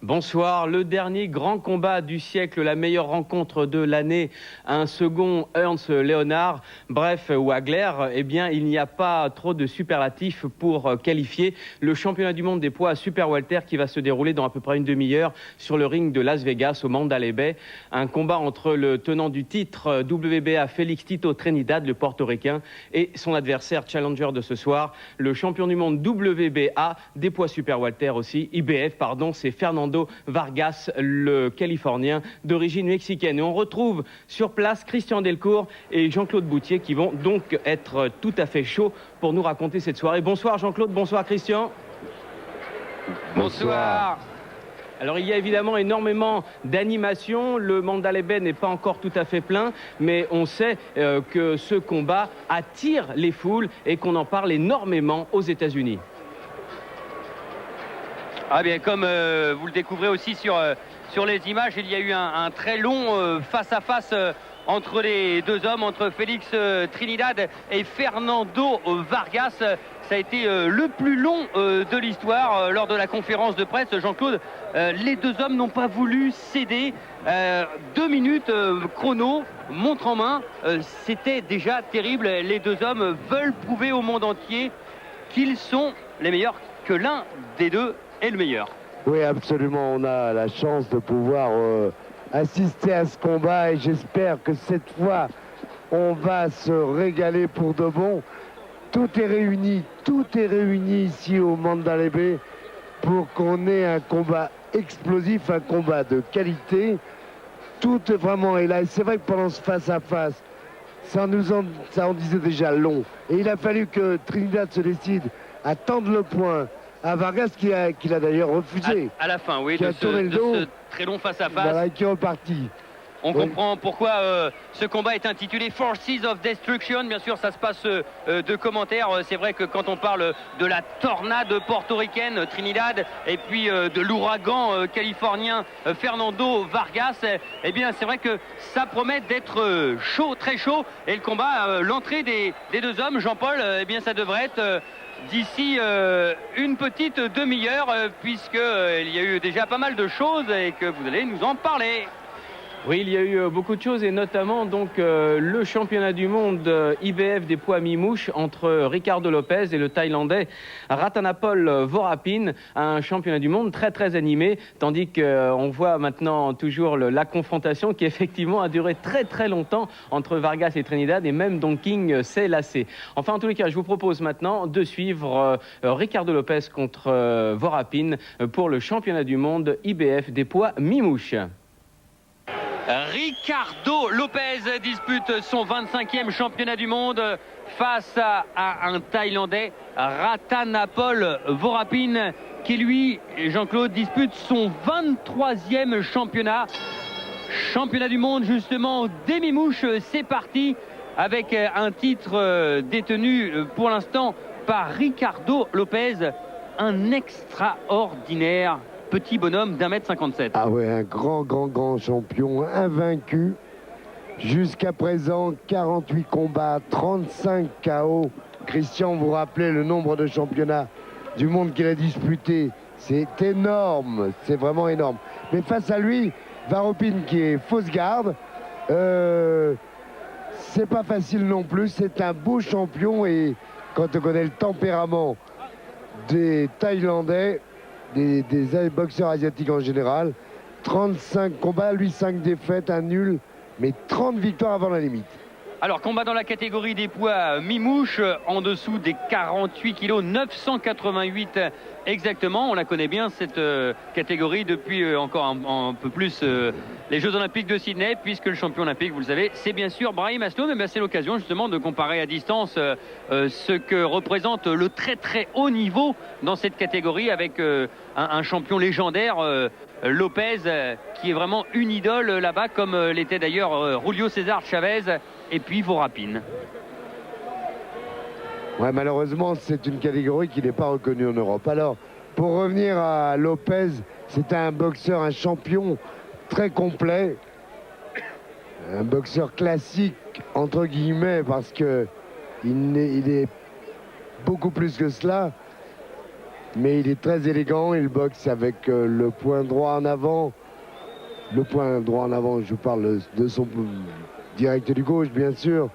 Bonsoir, le dernier grand combat du siècle, la meilleure rencontre de l'année, un second Ernst Leonard, bref, Wagler, eh bien il n'y a pas trop de superlatifs pour qualifier le championnat du monde des poids à Super Welter qui va se dérouler dans à peu près une demi-heure sur le ring de Las Vegas au Mandalay Bay. Un combat entre le tenant du titre WBA Félix Tito Trinidad, le portoricain, et son adversaire challenger de ce soir, le champion du monde WBA des poids Super Welter aussi, IBF, pardon, c'est Fernando Vargas, le Californien d'origine mexicaine. Et on retrouve sur place Christian Delcourt et Jean-Claude Boutier qui vont donc être tout à fait chauds pour nous raconter cette soirée. Bonsoir Jean-Claude, bonsoir Christian. Bonsoir. Alors il y a évidemment énormément d'animation, le Mandalay Bay n'est pas encore tout à fait plein, mais on sait que ce combat attire les foules et qu'on en parle énormément aux États-Unis. Ah bien, comme vous le découvrez aussi sur les images, il y a eu un très long face-à-face entre les deux hommes, entre Félix Trinidad et Fernando Vargas. Ça a été le plus long de l'histoire lors de la conférence de presse. Jean-Claude, les deux hommes n'ont pas voulu céder. 2 minutes chrono, montre en main, c'était déjà terrible. Les deux hommes veulent prouver au monde entier qu'ils sont les meilleurs, que l'un des deux est le meilleur. Oui, absolument. On a la chance de pouvoir assister à ce combat et j'espère que cette fois, on va se régaler pour de bon. Tout est réuni ici au Mandalay Bay pour qu'on ait un combat explosif, un combat de qualité. Tout est vraiment est là. Et c'est vrai que pendant ce face-à-face, ça en disait déjà long. Et il a fallu que Trinidad se décide à tendre le point à Vargas qui l'a d'ailleurs refusé. À la fin, oui, de ce très long face-à-face. Voilà, qui est reparti. On comprend pourquoi ce combat est intitulé Forces of Destruction. Bien sûr, ça se passe de commentaires. C'est vrai que quand on parle de la tornade portoricaine Trinidad et puis de l'ouragan californien Fernando Vargas, eh bien, c'est vrai que ça promet d'être chaud, très chaud. Et le combat, l'entrée des deux hommes, Jean-Paul, eh bien, ça devrait être d'ici une petite demi-heure, puisqu'il y a eu déjà pas mal de choses et que vous allez nous en parler. Oui, il y a eu beaucoup de choses et notamment donc le championnat du monde IBF des poids mi-mouche entre Ricardo Lopez et le Thaïlandais Ratanapol Vorapin, un championnat du monde très très animé, tandis qu'on voit maintenant toujours la confrontation qui effectivement a duré très très longtemps entre Vargas et Trinidad et même Don King s'est lassé. Enfin, en tous les cas, je vous propose maintenant de suivre Ricardo Lopez contre Vorapin pour le championnat du monde IBF des poids mi-mouche. Ricardo Lopez dispute son 25e championnat du monde face à un Thaïlandais, Ratanapol Vorapin, qui lui, Jean-Claude, dispute son 23e championnat du monde justement des mi-mouches. C'est parti avec un titre détenu pour l'instant par Ricardo Lopez, un extraordinaire petit bonhomme d'1m57. Ah ouais, un grand champion, invaincu. Jusqu'à présent, 48 combats, 35 KO. Christian, vous rappelez le nombre de championnats du monde qu'il a disputé. C'est énorme, c'est vraiment énorme. Mais face à lui, Vorapin qui est fausse garde. C'est pas facile non plus, c'est un beau champion et quand on connaît le tempérament des Thaïlandais, des boxeurs asiatiques en général, 35 combats, lui 5 défaites, un nul, mais 30 victoires avant la limite. Alors, combat dans la catégorie des poids mi-mouche, en dessous des 48 kilos, 988 exactement. On la connaît bien, cette catégorie, depuis encore un peu plus les Jeux Olympiques de Sydney, puisque le champion olympique, vous le savez, c'est bien sûr Brahim Asloum. Mais c'est l'occasion justement de comparer à distance ce que représente le très très haut niveau dans cette catégorie avec un champion légendaire, Lopez, qui est vraiment une idole là-bas, comme l'était d'ailleurs Julio César Chavez et puis Vorapin. Ouais, malheureusement, c'est une catégorie qui n'est pas reconnue en Europe. Alors, pour revenir à Lopez, c'est un boxeur, un champion très complet. Un boxeur classique, entre guillemets, parce que il est beaucoup plus que cela. mais il est très élégant. Il boxe avec le point droit en avant. Le point droit en avant, je parle de son direct du gauche, bien sûr.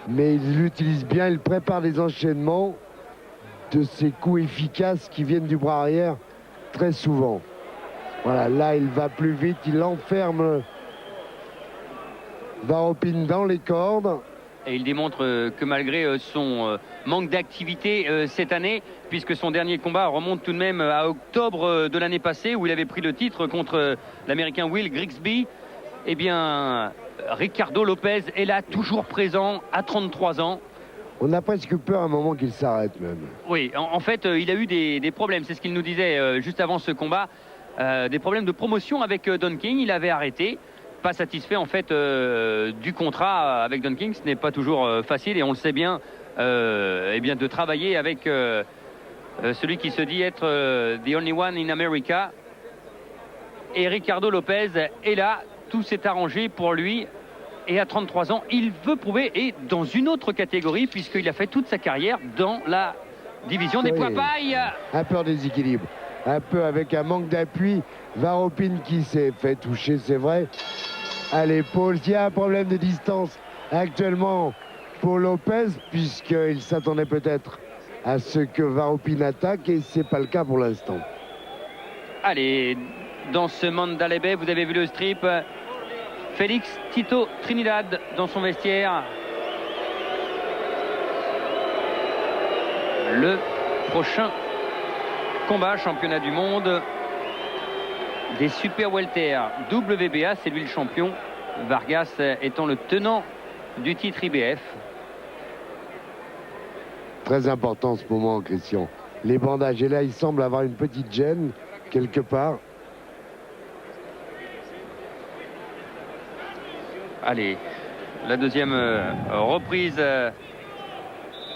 Mais il l'utilise bien, il prépare les enchaînements de ses coups efficaces qui viennent du bras arrière très souvent. Voilà, là il va plus vite, il enferme Varopine dans les cordes. Et il démontre que malgré son manque d'activité cette année, puisque son dernier combat remonte tout de même à octobre de l'année passée, où il avait pris le titre contre l'Américain Will Grigsby, eh bien, Ricardo Lopez est là, toujours présent, à 33 ans. On a presque peur à un moment qu'il s'arrête même. Oui, en fait, il a eu des problèmes, c'est ce qu'il nous disait juste avant ce combat, des problèmes de promotion avec Don King, il avait arrêté. Pas satisfait en fait du contrat avec Don King, ce n'est pas toujours facile et on le sait bien, eh bien de travailler avec celui qui se dit être the only one in America. Et Ricardo Lopez est là, tout s'est arrangé pour lui et à 33 ans il veut prouver, et dans une autre catégorie puisqu'il a fait toute sa carrière dans la division des poids pailles. Un peu en déséquilibre, un peu avec un manque d'appui. Varopine qui s'est fait toucher, c'est vrai, à l'épaule. Il y a un problème de distance actuellement pour Lopez, puisqu'il s'attendait peut-être à ce que Varopine attaque, et c'est pas le cas pour l'instant. Allez, dans ce Mandalay Bay, vous avez vu le strip, Félix Tito Trinidad dans son vestiaire. Le prochain combat, championnat du monde des super welter WBA, c'est lui le champion, Vargas étant le tenant du titre IBF. Très important en ce moment, Christian. Les bandages, et là il semble avoir une petite gêne quelque part. Allez, la deuxième reprise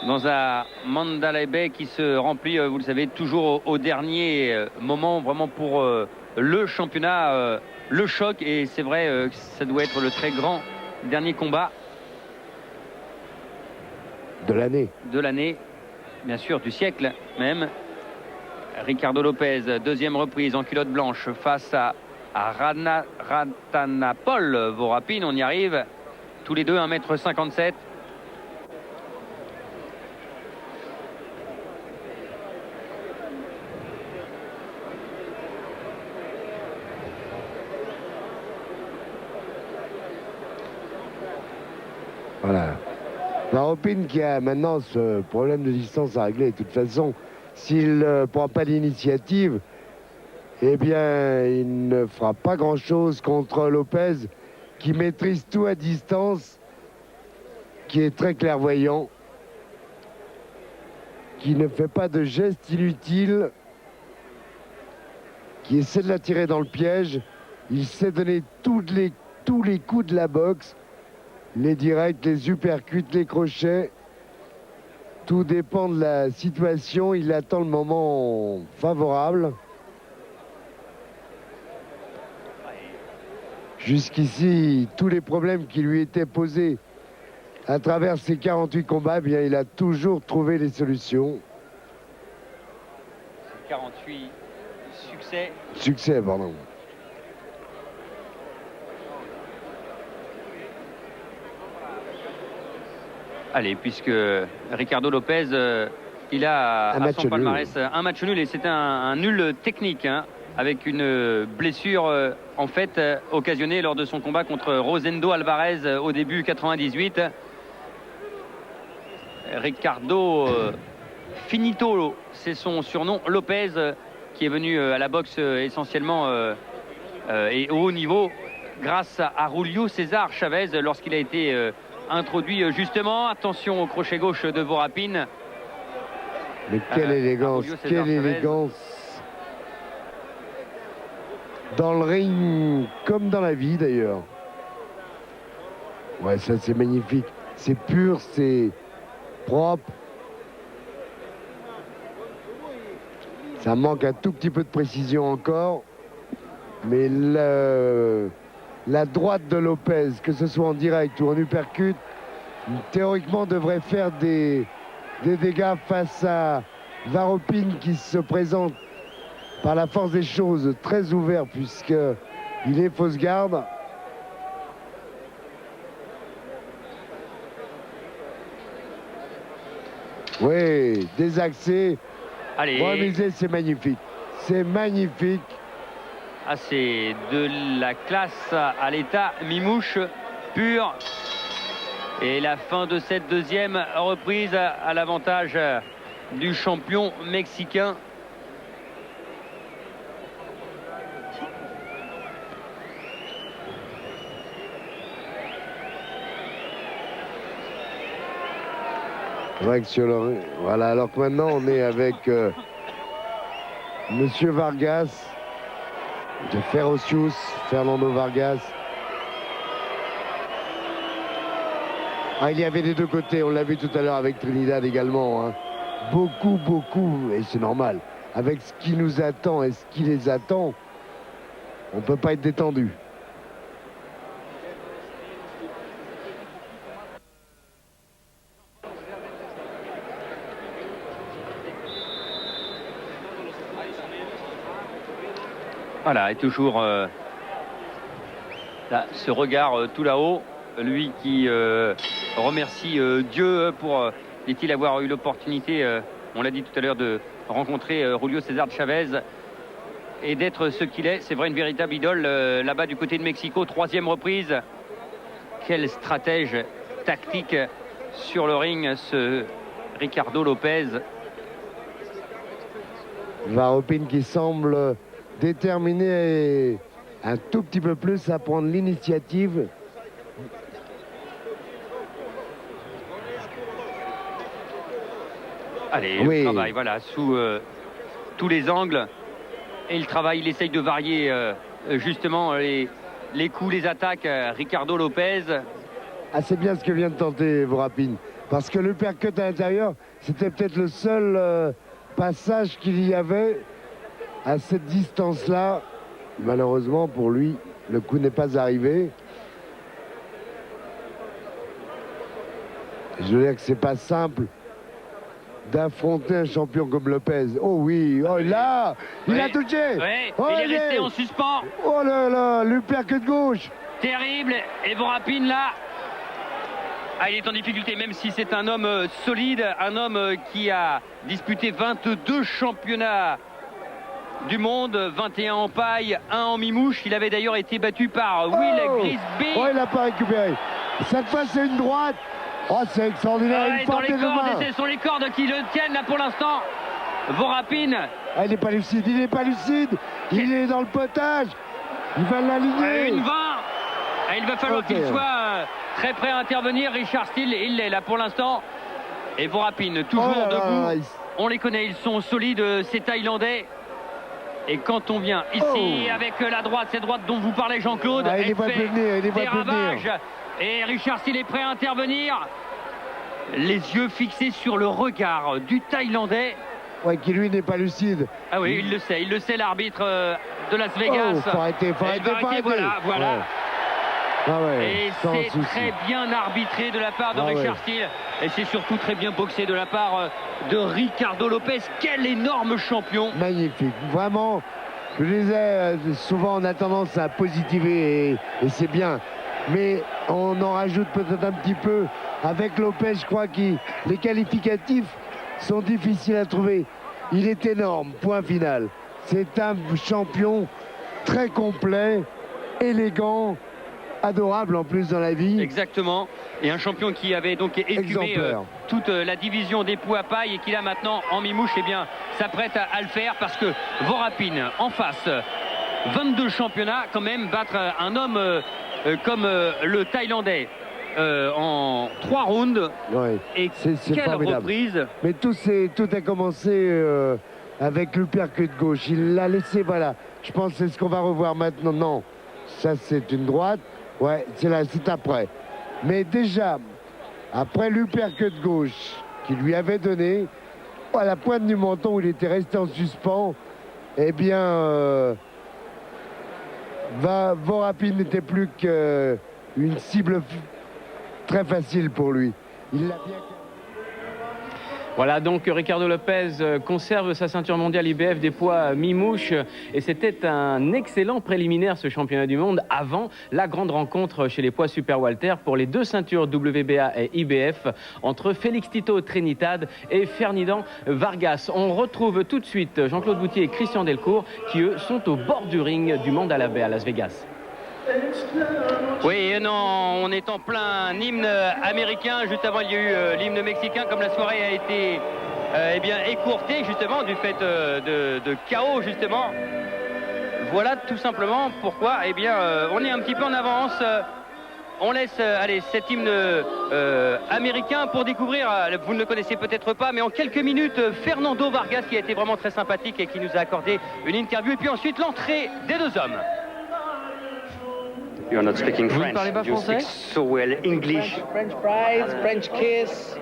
dans un Mandalay Bay qui se remplit, vous le savez, toujours au dernier moment, vraiment pour le championnat, le choc. Et c'est vrai que ça doit être le très grand dernier combat de l'année. De l'année, bien sûr, du siècle même. Ricardo Lopez, deuxième reprise en culotte blanche face à Ratanapol Vorapine. On y arrive, tous les deux 1,57 m. Voilà. Varopine qui a maintenant ce problème de distance à régler. De toute façon, s'il ne prend pas l'initiative, eh bien, il ne fera pas grand-chose contre Lopez, qui maîtrise tout à distance, qui est très clairvoyant, qui ne fait pas de gestes inutiles, qui essaie de l'attirer dans le piège. Il sait donner tous les coups de la boxe. Les directs, les uppercuts, les crochets, tout dépend de la situation. Il attend le moment favorable. Jusqu'ici, tous les problèmes qui lui étaient posés à travers ses 48 combats, eh bien, il a toujours trouvé les solutions. 48 succès. Succès, pardon. Allez, puisque Ricardo Lopez, il a à son palmarès un match nul, et c'était un nul technique, hein, avec une blessure en fait occasionnée lors de son combat contre Rosendo Alvarez au début 98. Ricardo Finito, c'est son surnom. Lopez, qui est venu à la boxe essentiellement et au haut niveau grâce à Julio César Chavez lorsqu'il a été introduit justement. Attention au crochet gauche de Vorapine. Mais quelle élégance, quelle élégance. Dans le ring, comme dans la vie d'ailleurs. Ouais, ça c'est magnifique. C'est pur, c'est propre. Ça manque un tout petit peu de précision encore. Mais la droite de Lopez, que ce soit en direct ou en uppercut, théoriquement devrait faire des dégâts face à Varopine qui se présente par la force des choses très ouvert puisqu'il est fausse garde. Oui, désaxé. Allez. Remisé, c'est magnifique. C'est magnifique. Ah, c'est de la classe à l'état Mimouche pur. Et la fin de cette deuxième reprise à l'avantage du champion mexicain. Voilà, alors que maintenant on est avec Monsieur Vargas, de Ferocius, Fernando Vargas. Ah, il y avait des deux côtés, on l'a vu tout à l'heure avec Trinidad également. Hein. Beaucoup, et c'est normal. Avec ce qui nous attend et ce qui les attend, on ne peut pas être détendu. Voilà, et toujours là, ce regard tout là-haut, lui qui remercie Dieu pour, dit-il, avoir eu l'opportunité, on l'a dit tout à l'heure, de rencontrer Julio César Chavez et d'être ce qu'il est. C'est vrai, une véritable idole là-bas du côté de Mexico. Troisième reprise. Quel stratège tactique sur le ring, ce Ricardo Lopez. Varopine qui semble déterminé un tout petit peu plus à prendre l'initiative. Allez, oui. Le travail, voilà, sous tous les angles. Et le travail, il essaye de varier justement les coups, les attaques. Ricardo Lopez. Ah, c'est bien ce que vient de tenter Varopine. Parce que le percut à l'intérieur, c'était peut-être le seul passage qu'il y avait. À cette distance-là, malheureusement pour lui, le coup n'est pas arrivé. Je veux dire que c'est pas simple d'affronter un champion comme Lopez. Oh oui, oh là, il a touché. Oui, oh, il est resté en suspens. Oh là là, l'uppercut gauche. Terrible, et Varopine là. Ah, il est en difficulté, même si c'est un homme solide, un homme qui a disputé 22 championnats du monde, 21 en paille, 1 en mimouche. Il avait d'ailleurs été battu par Will Grisby. Oh, il n'a pas récupéré. Cette fois, c'est une droite. Oh, c'est extraordinaire. Dans les cordes, et ce sont les cordes qui le tiennent là pour l'instant. Varopine. Ah, il n'est pas lucide, il n'est pas lucide. Il est dans le potage. Il va l'aligner. Une 20. Il va falloir qu'il soit très prêt à intervenir. Richard Steele, il l'est là pour l'instant. Et Varopine, toujours debout. On les connaît, ils sont solides, ces Thaïlandais. Et quand on vient ici avec la droite, cette droite dont vous parlez Jean-Claude, elle fait des ravages. Et Richard Steele est prêt à intervenir. Les yeux fixés sur le regard du Thaïlandais. Ouais, qui lui n'est pas lucide. Ah oui, il le sait l'arbitre de Las Vegas. Oh, faut arrêter. Voilà. Ouais. Ah ouais, et c'est très bien arbitré de la part de Richard Steele. Et c'est surtout très bien boxé de la part de Ricardo Lopez. Quel énorme champion. Magnifique. Vraiment, je disais, souvent on a tendance à positiver et c'est bien. Mais on en rajoute peut-être un petit peu. Avec Lopez, je crois que les qualificatifs sont difficiles à trouver. Il est énorme, point final. C'est un champion très complet, élégant, adorable en plus dans la vie. Exactement. Et un champion qui avait donc écumé toute la division des poids paille et qui là maintenant en mimouche, eh bien, s'apprête à le faire parce que Varopine en face, 22 championnats quand même, battre un homme comme le Thaïlandais en 3 rounds. Ouais, et quelle formidable reprise. Mais tout a commencé avec l'uppercut gauche. Il l'a laissé, voilà. Je pense que c'est ce qu'on va revoir maintenant. Non, ça c'est une droite. Ouais, c'est après. Mais déjà, après l'uppercut gauche qu'il lui avait donné, à la pointe du menton où il était resté en suspens, eh bien, Varopine n'était plus qu'une cible très facile pour lui. Il l'a bien... Voilà, donc Ricardo Lopez conserve sa ceinture mondiale IBF des poids mi-mouche. Et c'était un excellent préliminaire, ce championnat du monde, avant la grande rencontre chez les poids super Walter pour les 2 ceintures WBA et IBF entre Félix Tito Trinidad et Fernand Vargas. On retrouve tout de suite Jean-Claude Boutier et Christian Delcourt qui, eux, sont au bord du ring du Mandalay Bay à Las Vegas. Oui, non, on est en plein hymne américain. Juste avant, il y a eu l'hymne mexicain. Comme la soirée a été eh bien, écourtée, justement, du fait de chaos, justement. Voilà tout simplement pourquoi eh bien, on est un petit peu en avance. On laisse allez, cet hymne américain pour découvrir, vous ne le connaissez peut-être pas, mais en quelques minutes, Fernando Vargas, qui a été vraiment très sympathique et qui nous a accordé une interview. Et puis ensuite, l'entrée des 2 hommes. You're not speaking Vous ne French. parlez pas You français? speak so well English. French fries, French kiss,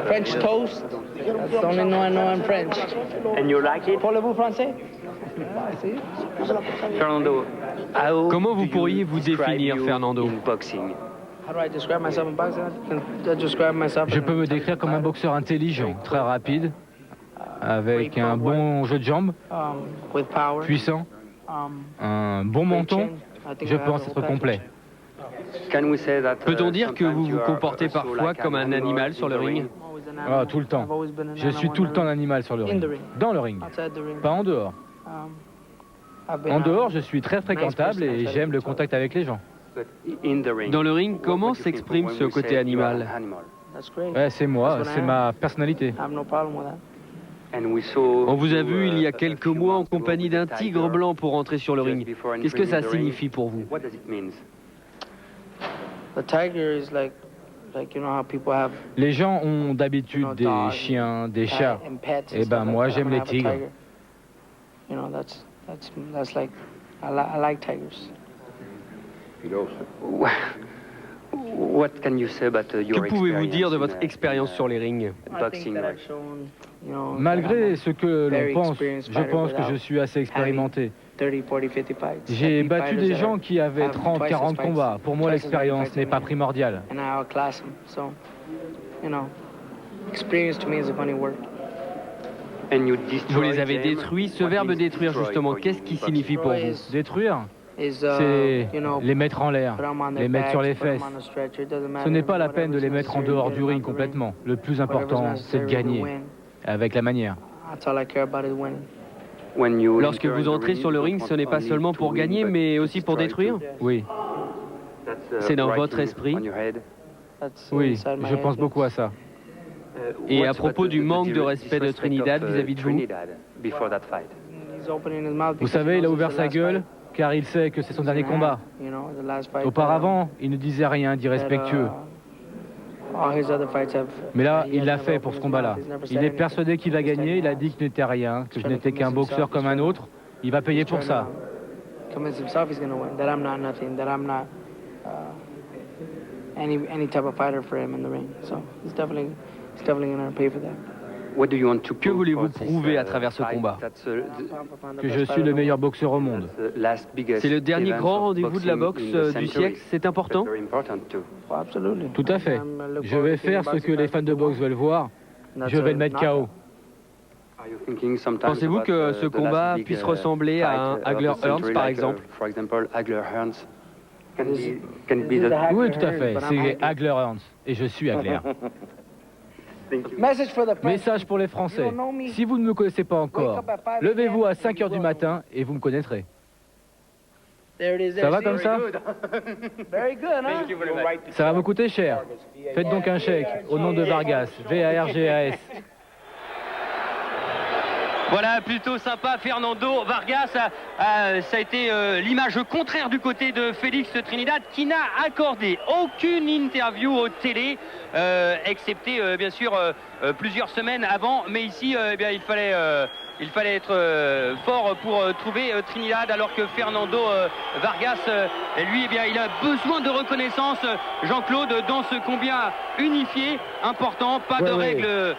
French toast. That's the only I know in French. And you like it? Parlez-vous français? Fernando, how Comment vous do you pourriez vous describe définir, you Fernando? in boxing? How do I describe myself in boxing? I describe myself Je peux me décrire comme un boxeur intelligent, très rapide, avec un bon jeu de jambes, with power. puissant, un bon menton. Je pense être complet. Can we say that, Peut-on dire que vous sometimes vous you are comportez also parfois like comme an un animal animal in sur le the ring? Ah, tout le temps. Je suis tout le temps un animal sur le ring. Dans le ring, pas en dehors. En dehors, je suis très fréquentable et j'aime le contact avec les gens. But in the ring, Dans le ring, what comment would you think s'exprime when ce we côté say you are animal? an animal? That's great. Ouais, c'est moi, That's what I c'est am. ma personnalité. I have no problem with that. And we saw On vous a you, vu il y a a quelques few mois en months ago compagnie with d'un the tigre tiger blanc pour entrer sur le just ring. before Qu'est-ce que entering ça the ring. signifie pour vous? What does it mean? The tiger is like you know how people have Les gens ont d'habitude des chiens, des chats. and pets. Eh ben, moi, j'aime les tigres. You know, that's like I like tigers. What can you say about your Que pouvez-vous dire de experience votre in, expérience sur les rings? boxing that I've match? shown, you know, Malgré ce que very l'on pense, experienced je fighter pense que without je suis assez expérimenté. 30, 40, 50 fights. J'ai I beat battu fighters des that gens qui avaient have 30, twice as 40 fights, combats. Pour moi, twice as many l'expérience fights n'est than pas me. primordiale. And I outclass them. So, you know, experience to me is a funny word. And you Vous destroy les avez them. détruits. Ce What verbe means détruire, destroy justement, for you qu'est-ce qui in boxing? signifie pour vous? Destroy Détruire, is, c'est you know, les mettre en l'air, put them on their les mettre sur les backs, put them fesses. on a stretcher. It doesn't Ce matter. n'est pas la peine de Whatever's les mettre en necessary to dehors get du them ring out the ring. complètement. Le plus Whatever's important, c'est de necessary to gagner, win. avec la manière. That's all I care about is winning. When you Lorsque enter vous in the entrez ring, sur le you ring, don't ce n'est want pas only seulement to pour win, gagner, but mais to aussi pour destroy détruire. too. Oui, That's, C'est dans right votre in- esprit. on your head. That's oui, inside my je head, pense yes. beaucoup à ça. Et à What's propos du manque de respect de Trinidad vis-à-vis de vous? Trinidad before that fight? He's opening his mouth Vous because savez, he il a knows ouvert it's the sa last gueule fight car il sait que c'est son he's dernier gonna combat. have. You know, the last fight, Auparavant, il ne disait rien d'irrespectueux. all his other fights have- Mais là, he il has l'a never fait opened pour ce his combat-là. mouth. He's never Il said est anything. persuadé qu'il va He's gagner, il a trying dit que je n'étais rien, que je trying to n'étais qu'un convince boxeur himself, comme un he's autre. Il va payer He's pour trying ça. to convince himself he's gonna win. That I'm not nothing. That I'm not any type of fighter for him in the ring. So he's definitely gonna pay for that. What do you want to Que prove voulez-vous for this, prouver à travers ce fight? combat? That's, Que je suis le meilleur boxeur au monde. that's the last biggest C'est le dernier event grand of rendez-vous de la boxing boxe in the du century. siècle. C'est important? Very important too. Oh, absolutely. Tout à fait. Je vais faire ce que les fans de boxe veulent voir. Je vais le mettre KO. Are you thinking sometimes Pensez-vous about, que the ce last combat big, puisse ressembler à un fight, of Hagler the century, Hearns, par like, exemple? For example, Hagler Hearns. Can it be that? Oui, tout à fait. C'est Hagler Hearns. Et je suis Hagler. Thank you. Message for the French. Message pour les Français. Si vous ne me connaissez pas encore, levez-vous à 5 h du matin et vous me connaîtrez. There it is. Ça va comme ça? Very good, huh? Ça va me coûter cher. Faites donc un chèque au nom de Vargas, V-A-R-G-A-S. Voilà, plutôt sympa, Fernando Vargas. Ça a été l'image contraire du côté de Félix Trinidad, qui n'a accordé aucune interview aux télé, excepté bien sûr plusieurs semaines avant. Mais ici, eh bien, il fallait être fort pour trouver Trinidad, alors que Fernando Vargas, lui, eh bien, il a besoin de reconnaissance, Jean-Claude, dans ce combat unifié, important, pas de règles,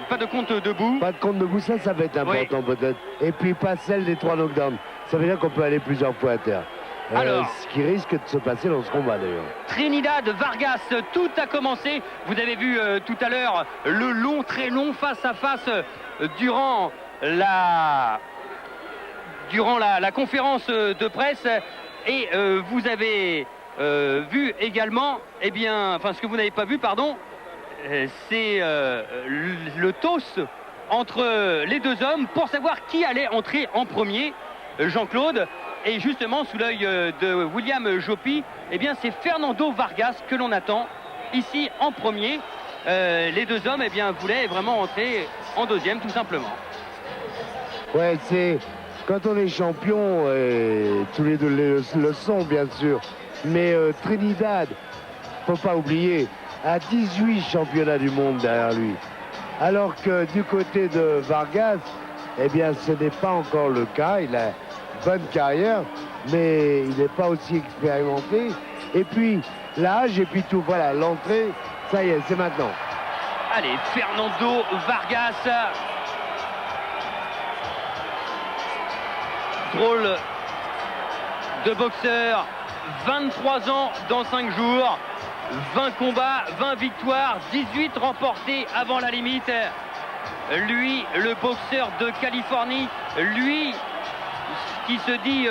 pas de compte debout. Pas de compte debout, ça va être important peut-être. Et puis pas celle des 3 knockdowns. Ça veut dire qu'on peut aller plusieurs fois à terre. Alors, ce qui risque de se passer dans ce combat d'ailleurs. Trinidad Vargas, tout a commencé. Vous avez vu tout à l'heure le long, très long face-à-face durant la conférence de presse. Et vous avez vu également, eh bien, enfin ce que vous n'avez pas vu, pardon, c'est le toast entre les deux hommes pour savoir qui allait entrer en premier. Jean-Claude, et justement sous l'œil de William Jopy, eh bien c'est Fernando Vargas que l'on attend ici en premier. Les deux hommes, eh bien, voulaient vraiment entrer en deuxième, tout simplement. Ouais, c'est quand on est champion, et tous les deux le sont bien sûr, mais Trinidad, faut pas oublier, a 18 championnats du monde derrière lui. Alors que du côté de Vargas, eh bien ce n'est pas encore le cas. Il a une bonne carrière, mais il n'est pas aussi expérimenté. Et puis l'âge, et puis tout, voilà, l'entrée, ça y est, c'est maintenant. Allez, Fernando Vargas. Drôle de boxeur, 23 ans dans 5 jours, 20 combats, 20 victoires, 18 remportés avant la limite. Lui, le boxeur de Californie, lui qui se dit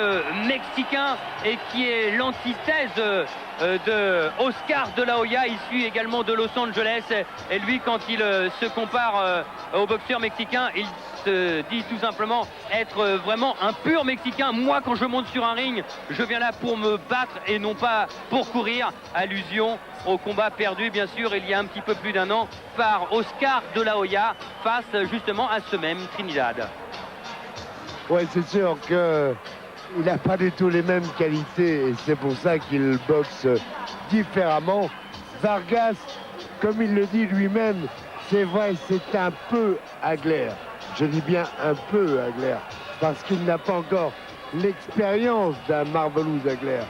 mexicain et qui est l'antithèse de Oscar de la Hoya, issu également de Los Angeles. Et lui, quand il se compare au boxeur mexicain, il se dit tout simplement être vraiment un pur Mexicain. Moi, quand je monte sur un ring, je viens là pour me battre et non pas pour courir. Allusion au combat perdu, bien sûr, il y a un petit peu plus d'1 an par Oscar de la Hoya face justement à ce même Trinidad. Oui, c'est sûr qu'il n'a pas du tout les mêmes qualités et c'est pour ça qu'il boxe différemment. Vargas, comme il le dit lui-même, c'est vrai, c'est un peu Hagler. Je dis bien un peu Hagler, parce qu'il n'a pas encore l'expérience d'un Marvelous Hagler.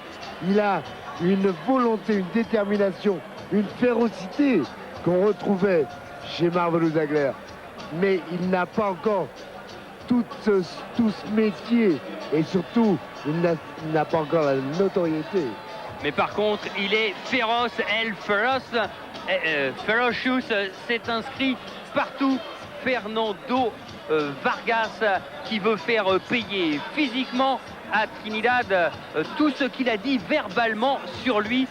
Il a une volonté, une détermination, une férocité qu'on retrouvait chez Marvelous Hagler. Mais il n'a pas encore tout ce métier et surtout, il n'a pas encore la notoriété. Mais par contre, il est féroce, Ferocious s'est inscrit partout. Fernando Vargas qui veut faire payer physiquement à Trinidad tout ce qu'il a dit verbalement sur lui.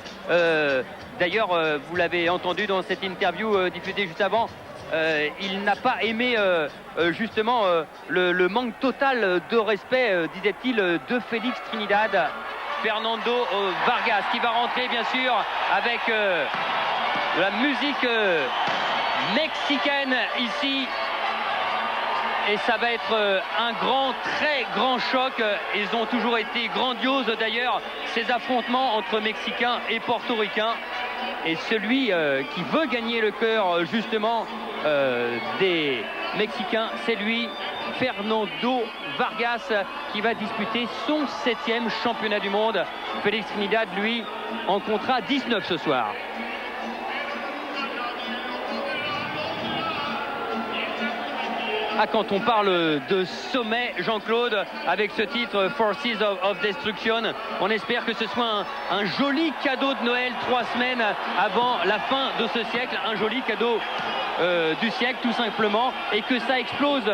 D'ailleurs, vous l'avez entendu dans cette interview diffusée juste avant, il n'a pas aimé justement le manque total de respect, disait-il, de Félix Trinidad. Fernando Vargas qui va rentrer bien sûr avec de la musique mexicaine ici. Et ça va être un très grand choc. Ils ont toujours été grandioses d'ailleurs, ces affrontements entre Mexicains et Portoricains. Et celui qui veut gagner le cœur justement des Mexicains, c'est lui, Fernando Vargas, qui va disputer son 7e championnat du monde. Félix Trinidad, lui, en comptera 19 ce soir. Ah, quand on parle de sommet, Jean-Claude, avec ce titre Forces of Destruction, on espère que ce soit un joli cadeau de Noël 3 semaines avant la fin de ce siècle, un joli cadeau du siècle tout simplement, et que ça explose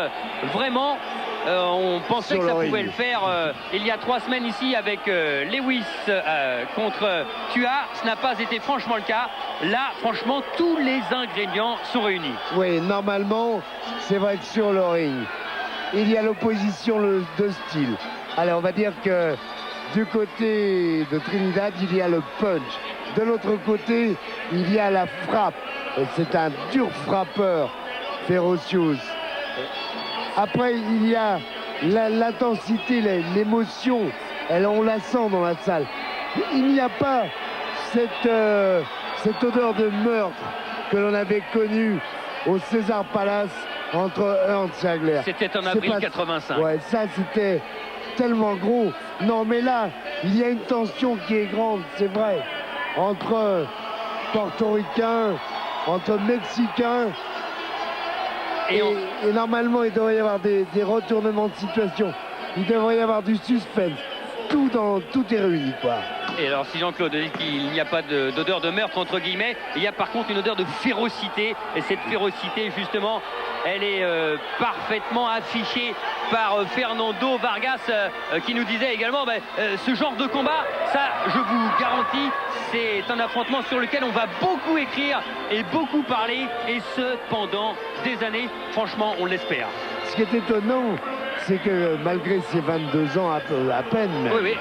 vraiment. On pensait que ça pouvait le faire il y a 3 semaines ici avec Lewis contre Tua. Ce n'a pas été franchement le cas. Là, franchement, tous les ingrédients sont réunis. Oui, normalement, c'est vrai que sur le ring, il y a l'opposition de style. Alors, on va dire que du côté de Trinidad, il y a le punch. De l'autre côté, il y a la frappe. C'est un dur frappeur, Ferocious. Après, il y a l'intensité, l'émotion. On la sent dans la salle. Il n'y a pas cette odeur de meurtre que l'on avait connue au César Palace entre Ernst et Hagler. C'était en avril 85. Ouais, ça, c'était tellement gros. Non, mais là, il y a une tension qui est grande, c'est vrai, entre Portoricains, entre Mexicains. Et normalement, il devrait y avoir des retournements de situation. Il devrait y avoir du suspense. tout est réuni, quoi. Et alors, si Jean-Claude dit qu'il n'y a pas d'odeur de meurtre, entre guillemets, il y a par contre une odeur de férocité. Et cette férocité, justement, elle est parfaitement affichée par Fernando Vargas, qui nous disait également, ce genre de combat, ça, je vous garantis, c'est un affrontement sur lequel on va beaucoup écrire et beaucoup parler, et ce, pendant des années. Franchement, on l'espère. Ce qui est étonnant, c'est que malgré ses 22 ans à peine... Oui,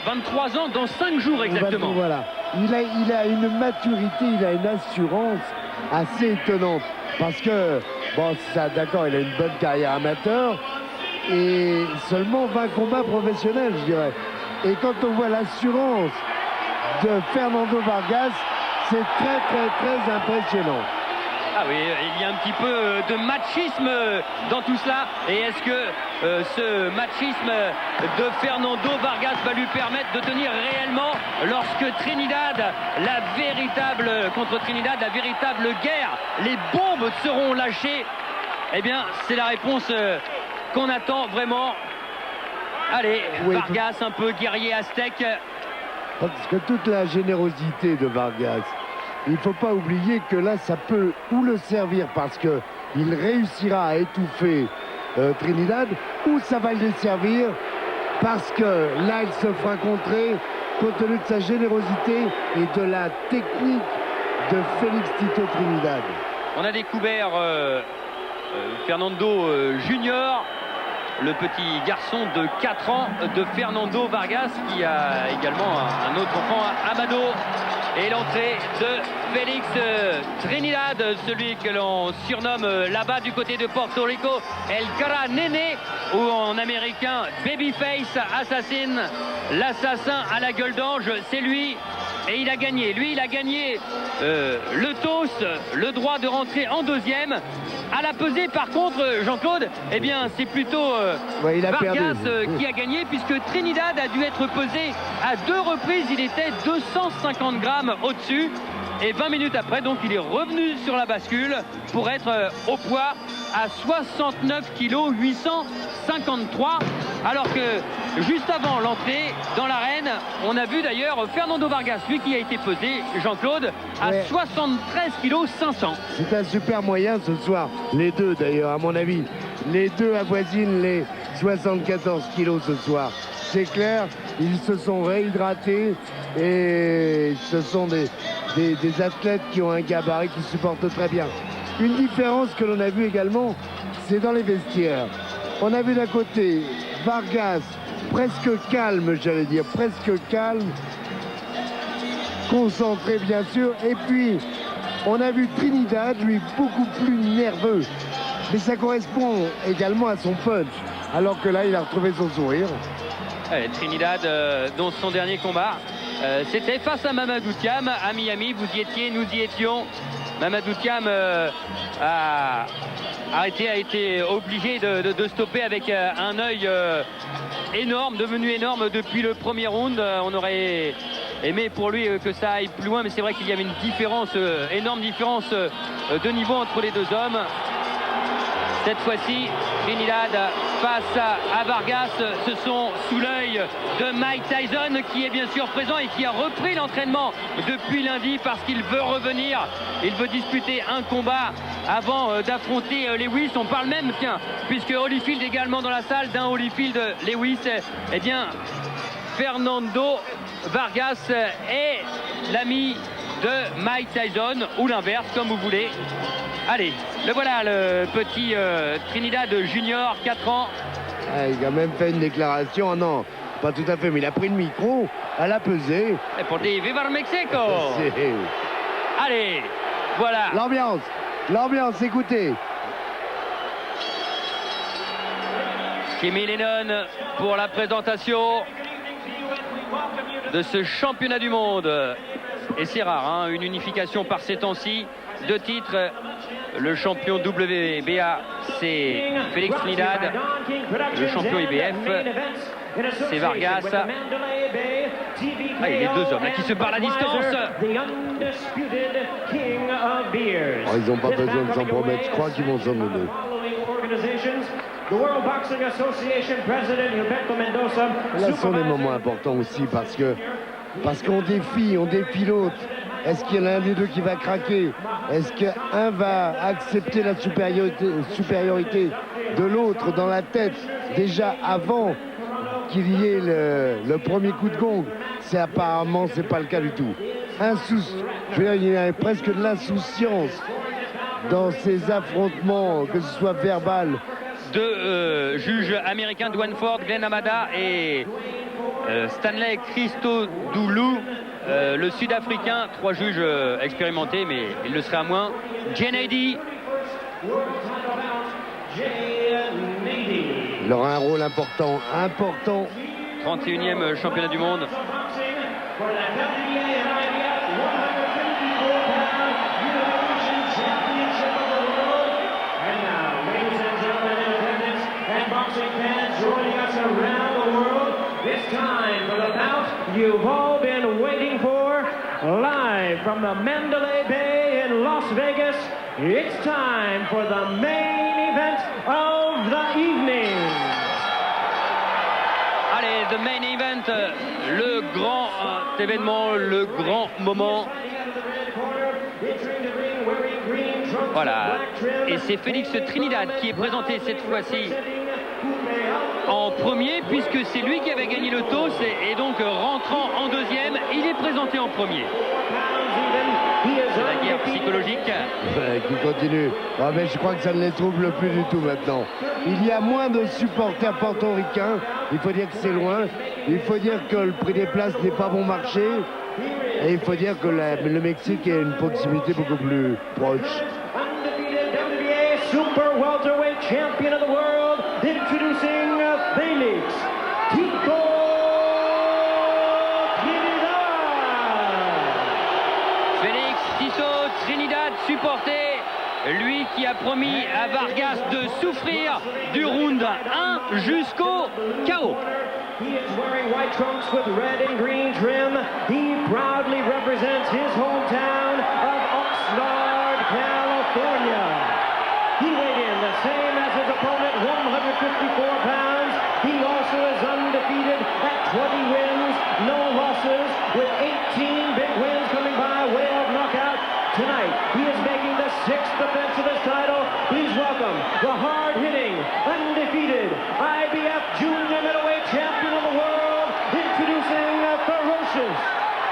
23 ans dans 5 jours exactement. Voilà. Il a une maturité, il a une assurance assez étonnante. Parce que, bon, ça, d'accord, il a une bonne carrière amateur et seulement 20 combats professionnels, je dirais. Et quand on voit l'assurance de Fernando Vargas, c'est très impressionnant. Ah oui, il y a un petit peu de machisme dans tout cela. Et est-ce que ce machisme de Fernando Vargas va lui permettre de tenir réellement lorsque Trinidad, contre Trinidad, la véritable guerre, les bombes seront lâchées? Eh bien, c'est la réponse qu'on attend vraiment. Allez, oui, Vargas, un peu guerrier aztèque. Parce que toute la générosité de Vargas, il ne faut pas oublier que là, ça peut ou le servir parce qu'il réussira à étouffer Trinidad, ou ça va le servir parce que là, il se fera contrer compte tenu de sa générosité et de la technique de Félix Tito Trinidad. On a découvert Fernando Junior, le petit garçon de 4 ans de Fernando Vargas, qui a également un autre enfant, Amado. Et l'entrée de Félix Trinidad, celui que l'on surnomme là-bas du côté de Porto Rico El Cara Nene, ou en américain Babyface Assassin, l'assassin à la gueule d'ange. C'est lui, et il a gagné. Lui, il a gagné le toast, le droit de rentrer en deuxième. À la pesée, par contre, Jean-Claude, eh bien, c'est plutôt Vargas qui a gagné, puisque Trinidad a dû être pesé à 2 reprises. Il était 250 grammes au-dessus. Et 20 minutes après, donc, il est revenu sur la bascule pour être au poids à 69 kg 853. Alors que juste avant l'entrée dans l'arène, on a vu d'ailleurs Fernando Vargas, lui qui a été pesé, Jean-Claude, à 73 kg 500. C'est un super moyen ce soir. Les deux d'ailleurs, à mon avis. Les deux avoisinent les 74 kilos ce soir. C'est clair, ils se sont réhydratés et ce sont des athlètes qui ont un gabarit qui supportent très bien. Une différence que l'on a vue également, c'est dans les vestiaires. On a vu d'un côté Vargas presque calme, j'allais dire, presque calme, concentré bien sûr, et puis on a vu Trinidad, lui, beaucoup plus nerveux. Mais ça correspond également à son punch, alors que là, il a retrouvé son sourire. Trinidad, dont son dernier combat, c'était face à Mamadou Thiam à Miami. Vous y étiez, nous y étions. Mamadou Thiam a été obligé de stopper avec un œil énorme, devenu énorme depuis le premier round. On aurait aimé pour lui que ça aille plus loin, mais c'est vrai qu'il y avait une différence, énorme différence de niveau entre les deux hommes. Cette fois-ci, Trinidad face à Vargas, ce sont sous l'œil de Mike Tyson, qui est bien sûr présent et qui a repris l'entraînement depuis lundi parce qu'il veut revenir. Il veut disputer un combat avant d'affronter Lewis. On parle même, tiens, puisque Holyfield également dans la salle, d'un Holyfield Lewis. Eh bien, Fernando Vargas est l'ami de Mike Tyson, ou l'inverse, comme vous voulez. Allez, le voilà, le petit Trinidad Junior, 4 ans. Il a même fait une déclaration, non, pas tout à fait, mais il a pris le micro à la pesée. Et pour dire Viva le Mexico. Allez, voilà. L'ambiance, écoutez. Kimi Lennon pour la présentation de ce championnat du monde. Et c'est rare, hein, une unification par ces temps-ci. 2 titres. Le champion WBA, c'est Félix Trinidad. Le champion IBF, c'est Vargas. Ah, il y a les deux hommes là, qui se parlent à distance. Oh, ils n'ont pas besoin de s'en promettre. Je crois qu'ils vont s'en donner. Là, ce sont des moments importants aussi parce qu'on défie l'autre. Est-ce qu'il y en a un des deux qui va craquer? Est-ce qu'un va accepter la supériorité de l'autre dans la tête déjà avant qu'il y ait le premier coup de gong? Apparemment, c'est pas le cas du tout. Je veux dire, il y a presque de l'insouciance dans ces affrontements, que ce soit verbal. Deux juges américains, Dwan Ford, Glenn Amada et Stanley Christodoulou. Le Sud-Africain, 3 juges expérimentés, mais il le serait à moins. Jennedy. Il aura un rôle important. 31e championnat du monde. You've all been waiting for, live from the Mandalay Bay in Las Vegas. It's time for the main event of the evening. Allez, the main event, le grand événement, le grand moment. Voilà, et c'est Félix Trinidad qui est présenté cette fois-ci en premier, puisque c'est lui qui avait gagné le toss, et donc rentrant en deuxième, il est présenté en premier. C'est la guerre psychologique. Qui continue. Ah, mais je crois que ça ne les trouble plus du tout maintenant. Il y a moins de supporters portoricains. Il faut dire que c'est loin. Il faut dire que le prix des places n'est pas bon marché. Et il faut dire que le Mexique est une proximité beaucoup plus proche. Super welterweight champion of the world, introducing Félix Tito Trinidad. Félix Tito Trinidad, supporté, lui qui a promis à Vargas de souffrir du round 1 jusqu'au KO. He is wearing white trunks with red and green trim. He proudly represents his hometown of Oxnard, California. He weighed in the same as his opponent, 154 pounds. He also is undefeated at 20 wins, no losses, with 18 big wins coming by way of knockout. Tonight, he is making the 6th defense of his title. Please welcome the hard-hitting, undefeated IBF Junior Middleweight Champion of the world, introducing ferocious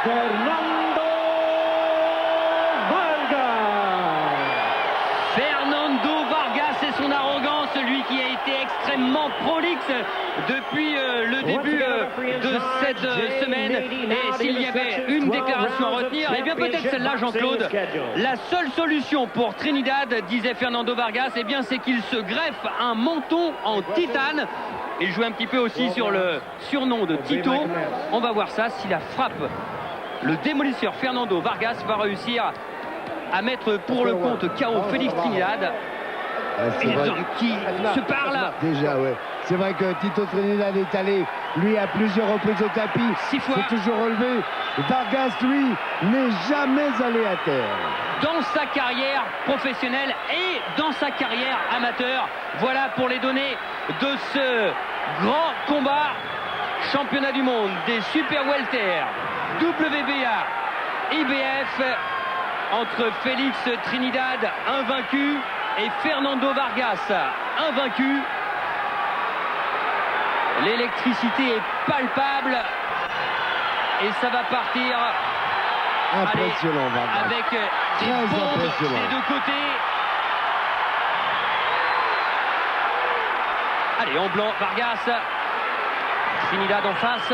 Fernando Vargas. Fernando Vargas et son arrogance, lui qui a été extrêmement prolixe depuis le début de cette semaine. Et s'il y avait une déclaration à retenir, et bien peut-être celle-là, Jean-Claude. La seule solution pour Trinidad, disait Fernando Vargas, eh bien c'est qu'il se greffe un menton en titane. Il joue un petit peu aussi sur le surnom de Tito. On va voir ça, si la frappe, le démolisseur Fernando Vargas va réussir à mettre pour le compte KO Félix Trinidad. Les hommes qui se parlent. Déjà, ouais. C'est vrai que Tito Trinidad est allé, lui, à plusieurs reprises au tapis. 6 fois. C'est toujours relevé. Vargas, lui, n'est jamais allé à terre. Dans sa carrière professionnelle et dans sa carrière amateur. Voilà pour les données de ce grand combat. Championnat du monde des super welter, WBA, IBF, entre Félix Trinidad, invaincu, et Fernando Vargas, invaincu. L'électricité est palpable et ça va partir. Impressionnant, Vargas. Avec des bombes des deux côtés. Allez, en blanc, Vargas. Trinidad en face.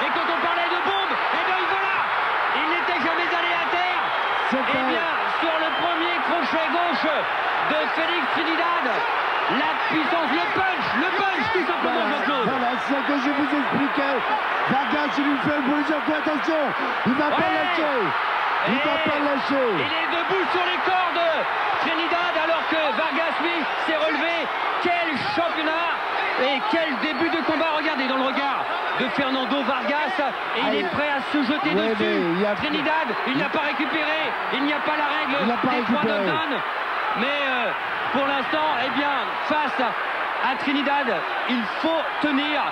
Et quand on parlait de bombe, eh bien voilà, il n'était jamais allé à terre. Eh bien, sur le premier crochet gauche de Félix Trinidad, la puissance, le punch tout simplement, Jean-Claude. Voilà, c'est ce que je vous expliquais. Vargas, il lui fait le bruit sur toi, attention, il va pas lâcher. Il ne va pas le lâcher. Il est debout sur les cordes, Trinidad, alors que Vargas, lui, s'est relevé. Quel championnat et quel début de combat. Regardez dans le regard de Fernando Vargas. Et il est prêt à se jeter dessus. Trinidad, il n'a pas récupéré. Il n'y a pas la règle des 3 knockdowns. Mais pour l'instant, eh bien, face à Trinidad, il faut tenir.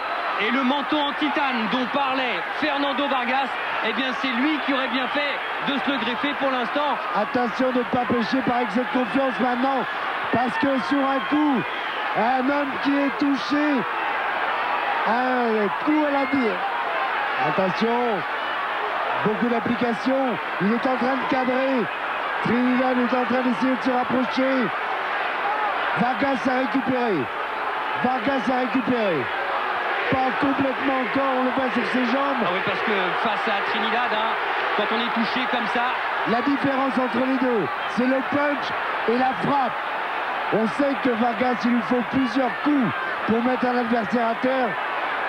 Et le manteau en titane dont parlait Fernando Vargas, eh bien c'est lui qui aurait bien fait de se le greffer pour l'instant. Attention de ne pas pêcher par excès de confiance maintenant, parce que sur un coup, un homme qui est touché, un coup à la dire. Attention, beaucoup d'applications, il est en train de cadrer, Trinidad est en train d'essayer de se rapprocher. Vargas a récupéré, pas complètement encore, on le voit sur ses jambes. Ah oui, parce que face à Trinidad, hein, quand on est touché comme ça... La différence entre les deux, c'est le punch et la frappe. On sait que Vargas, il lui faut plusieurs coups pour mettre un adversaire à terre.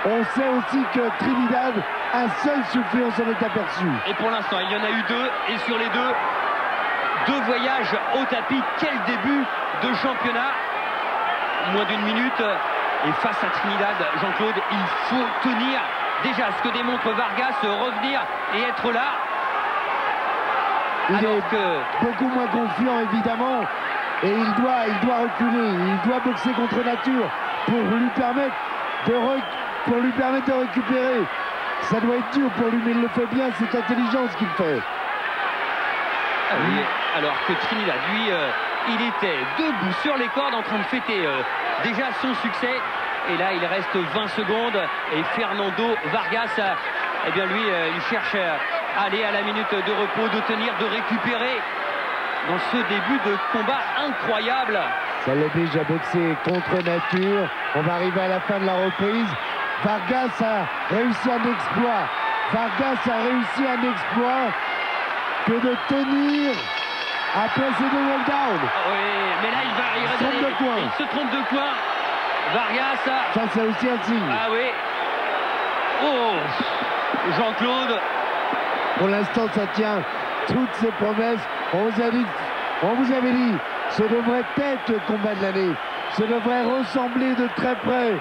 On sait aussi que Trinidad, un seul suffit, on s'en est aperçu. Et pour l'instant, il y en a eu 2, et sur les deux voyages au tapis. Quel début de championnat. Moins d'1 minute. Et face à Trinidad, Jean-Claude, il faut tenir déjà ce que démontre Vargas, revenir et être là. Il est beaucoup moins confiant, évidemment, et il doit reculer, il doit boxer contre nature pour lui permettre de récupérer. Ça doit être dur pour lui, mais il le fait bien, c'est intelligent ce qu'il fait. Ah oui, alors que Trinidad, lui, il était debout sur les cordes en train de fêter déjà son succès. Et là, il reste 20 secondes. Et Fernando Vargas, eh bien lui, il cherche à aller à la minute de repos, de tenir, de récupérer dans ce début de combat incroyable. Ça l'oblige à boxer contre nature. On va arriver à la fin de la reprise. Vargas a réussi un exploit. Que de tenir après ces 2 knockdowns. Oui, mais là, il se trompe de coin. Vargas. Ça, c'est aussi un signe. Ah oui. Oh, Jean-Claude. Pour l'instant, ça tient toutes ses promesses. On vous avait dit, ce devrait être le combat de l'année. Ce devrait ressembler de très près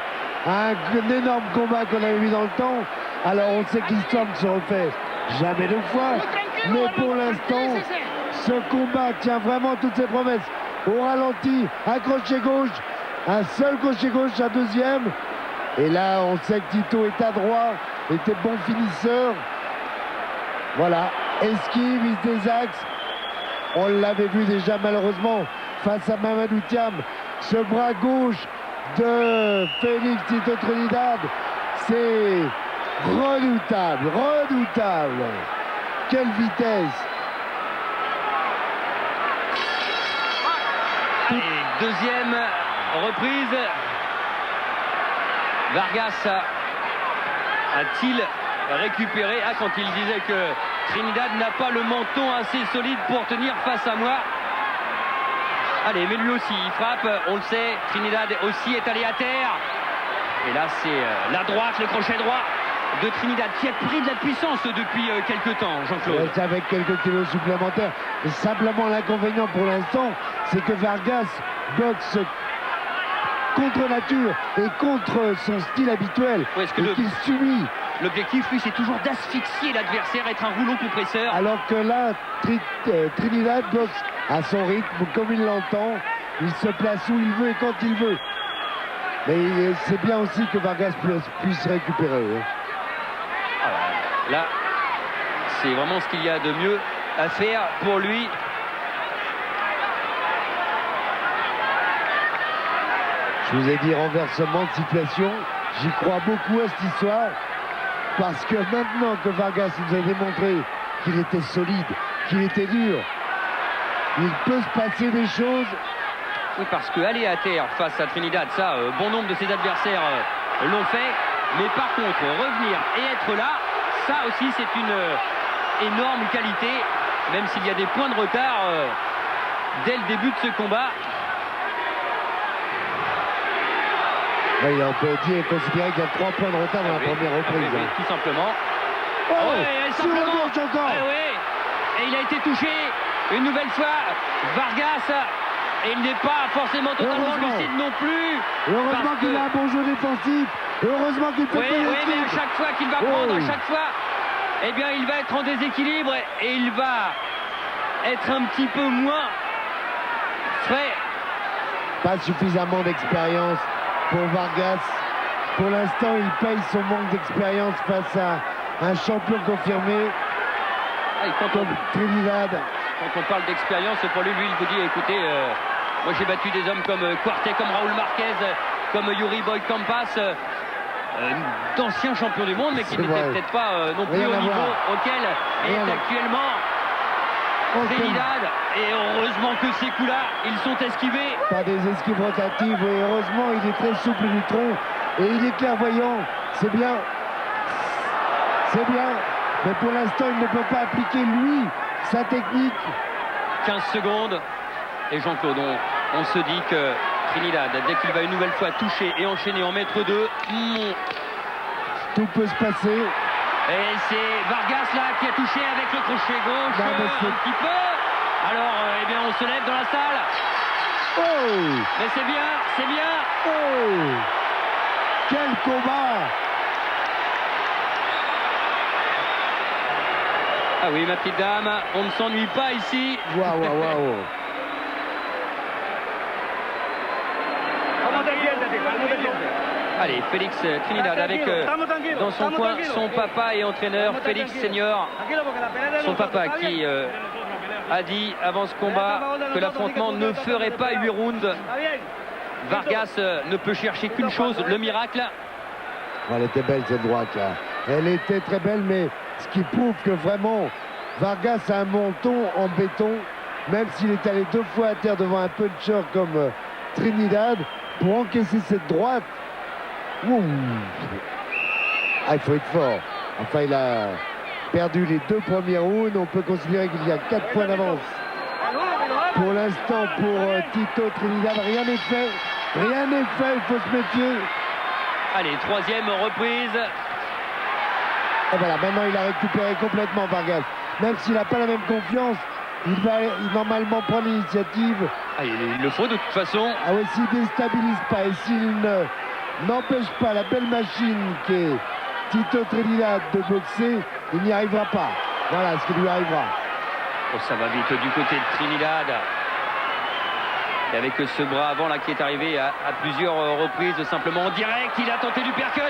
à un énorme combat qu'on avait vu dans le temps. Alors, on sait que l'histoire ne se refait jamais 2 fois. Mais pour l'instant, ce combat tient vraiment toutes ses promesses. Au ralenti, un crochet gauche, un seul crochet gauche, un deuxième. Et là, on sait que Tito est adroit, était bon finisseur. Voilà, esquive, vise des axes. On l'avait vu déjà malheureusement face à Mamadou Thiam. Ce bras gauche de Félix Tito Trinidad, c'est redoutable. Quelle vitesse! Allez, deuxième reprise. Vargas a-t-il récupéré? Quand il disait que Trinidad n'a pas le menton assez solide pour tenir face à moi. Allez, mais lui aussi, il frappe, on le sait. Trinidad aussi est allé à terre. Et là, c'est la droite, le crochet droit de Trinidad qui a pris de la puissance depuis quelques temps, Jean-Claude. Avec quelques kilos supplémentaires. Et simplement l'inconvénient pour l'instant, c'est que Vargas boxe contre nature et contre son style habituel. Ouais, et qu'il subit. L'objectif, lui, c'est toujours d'asphyxier l'adversaire, être un rouleau compresseur. Alors que là, Trinidad boxe à son rythme, comme il l'entend. Il se place où il veut et quand il veut. Mais c'est bien aussi que Vargas puisse récupérer. Là, c'est vraiment ce qu'il y a de mieux à faire pour lui. Je vous ai dit renversement de situation. J'y crois beaucoup à cette histoire. Parce que maintenant que Vargas nous a démontré qu'il était solide, qu'il était dur, il peut se passer des choses. Oui, parce qu'aller à terre face à Trinidad, ça, bon nombre de ses adversaires l'ont fait. Mais par contre, revenir et être là, ça aussi, c'est une énorme qualité. Même s'il y a des points de retard dès le début de ce combat. Oui, on peut considérer qu'il y a 3 points de retard dans la première reprise. Oui, tout simplement. Oh, sur la gauche encore. Oui. Et il a été touché une nouvelle fois. Vargas, et il n'est pas forcément totalement lucide non plus. Heureusement qu'il a un bon jeu défensif. Heureusement qu'il peut oui, mais à chaque fois qu'il va prendre, à chaque fois, eh bien, il va être en déséquilibre et il va être un petit peu moins frais. Pas suffisamment d'expérience pour Vargas. Pour l'instant, il paye son manque d'expérience face à un champion confirmé comme Trinidad. Quand on parle d'expérience, pour lui, il vous dit, écoutez, moi j'ai battu des hommes comme Quartet, comme Raúl Marquez, comme Yuri Boy Campas, d'anciens champions du monde, mais qui n'étaient peut-être pas non plus au niveau auquel est actuellement Trinidad. Et heureusement que ces coups-là, ils sont esquivés. Pas des esquives rotatives, et heureusement, il est très souple du tronc et il est clairvoyant. C'est bien. C'est bien. Mais pour l'instant, il ne peut pas appliquer, lui, sa technique. 15 secondes. Et Jean-Claude, on se dit que Trinidad, dès qu'il va une nouvelle fois toucher et enchaîner en mettre deux, tout peut se passer. Et c'est Vargas là qui a touché avec le crochet gauche un petit peu. Alors, eh bien, on se lève dans la salle. Oh! Mais c'est bien, c'est bien. Oh! Quel combat! Ah oui, ma petite dame, on ne s'ennuie pas ici. Waouh, waouh, waouh. Allez, Félix Trinidad avec dans son coin son papa et entraîneur, Félix Senior. Son papa qui a dit avant ce combat que l'affrontement ne ferait pas 8 rounds. Vargas ne peut chercher qu'une chose, le miracle. Oh, elle était belle cette droite là. Elle était très belle, mais ce qui prouve que vraiment Vargas a un menton en béton, même s'il est allé 2 fois à terre devant un puncher comme Trinidad, pour encaisser cette droite. Ouh. Ah, il faut être fort. Enfin, il a perdu les 2 premiers rounds. On peut considérer qu'il y a 4 points d'avance. Pour l'instant, pour Tito Trinidad, rien n'est fait. Rien n'est fait, il faut se méfier. Allez, 3e reprise. Et voilà, maintenant il a récupéré complètement Vargas. Même s'il n'a pas la même confiance, il va normalement prendre l'initiative. Ah, il le faut de toute façon. Ah oui, s'il ne déstabilise pas et s'il n'empêche pas la belle machine qui est Tito Trinidad de boxer, il n'y arrivera pas. Voilà ce qui lui arrivera. Oh, ça va vite du côté de Trinidad. Et avec ce bras avant là qui est arrivé à plusieurs reprises, simplement en direct, il a tenté du percut.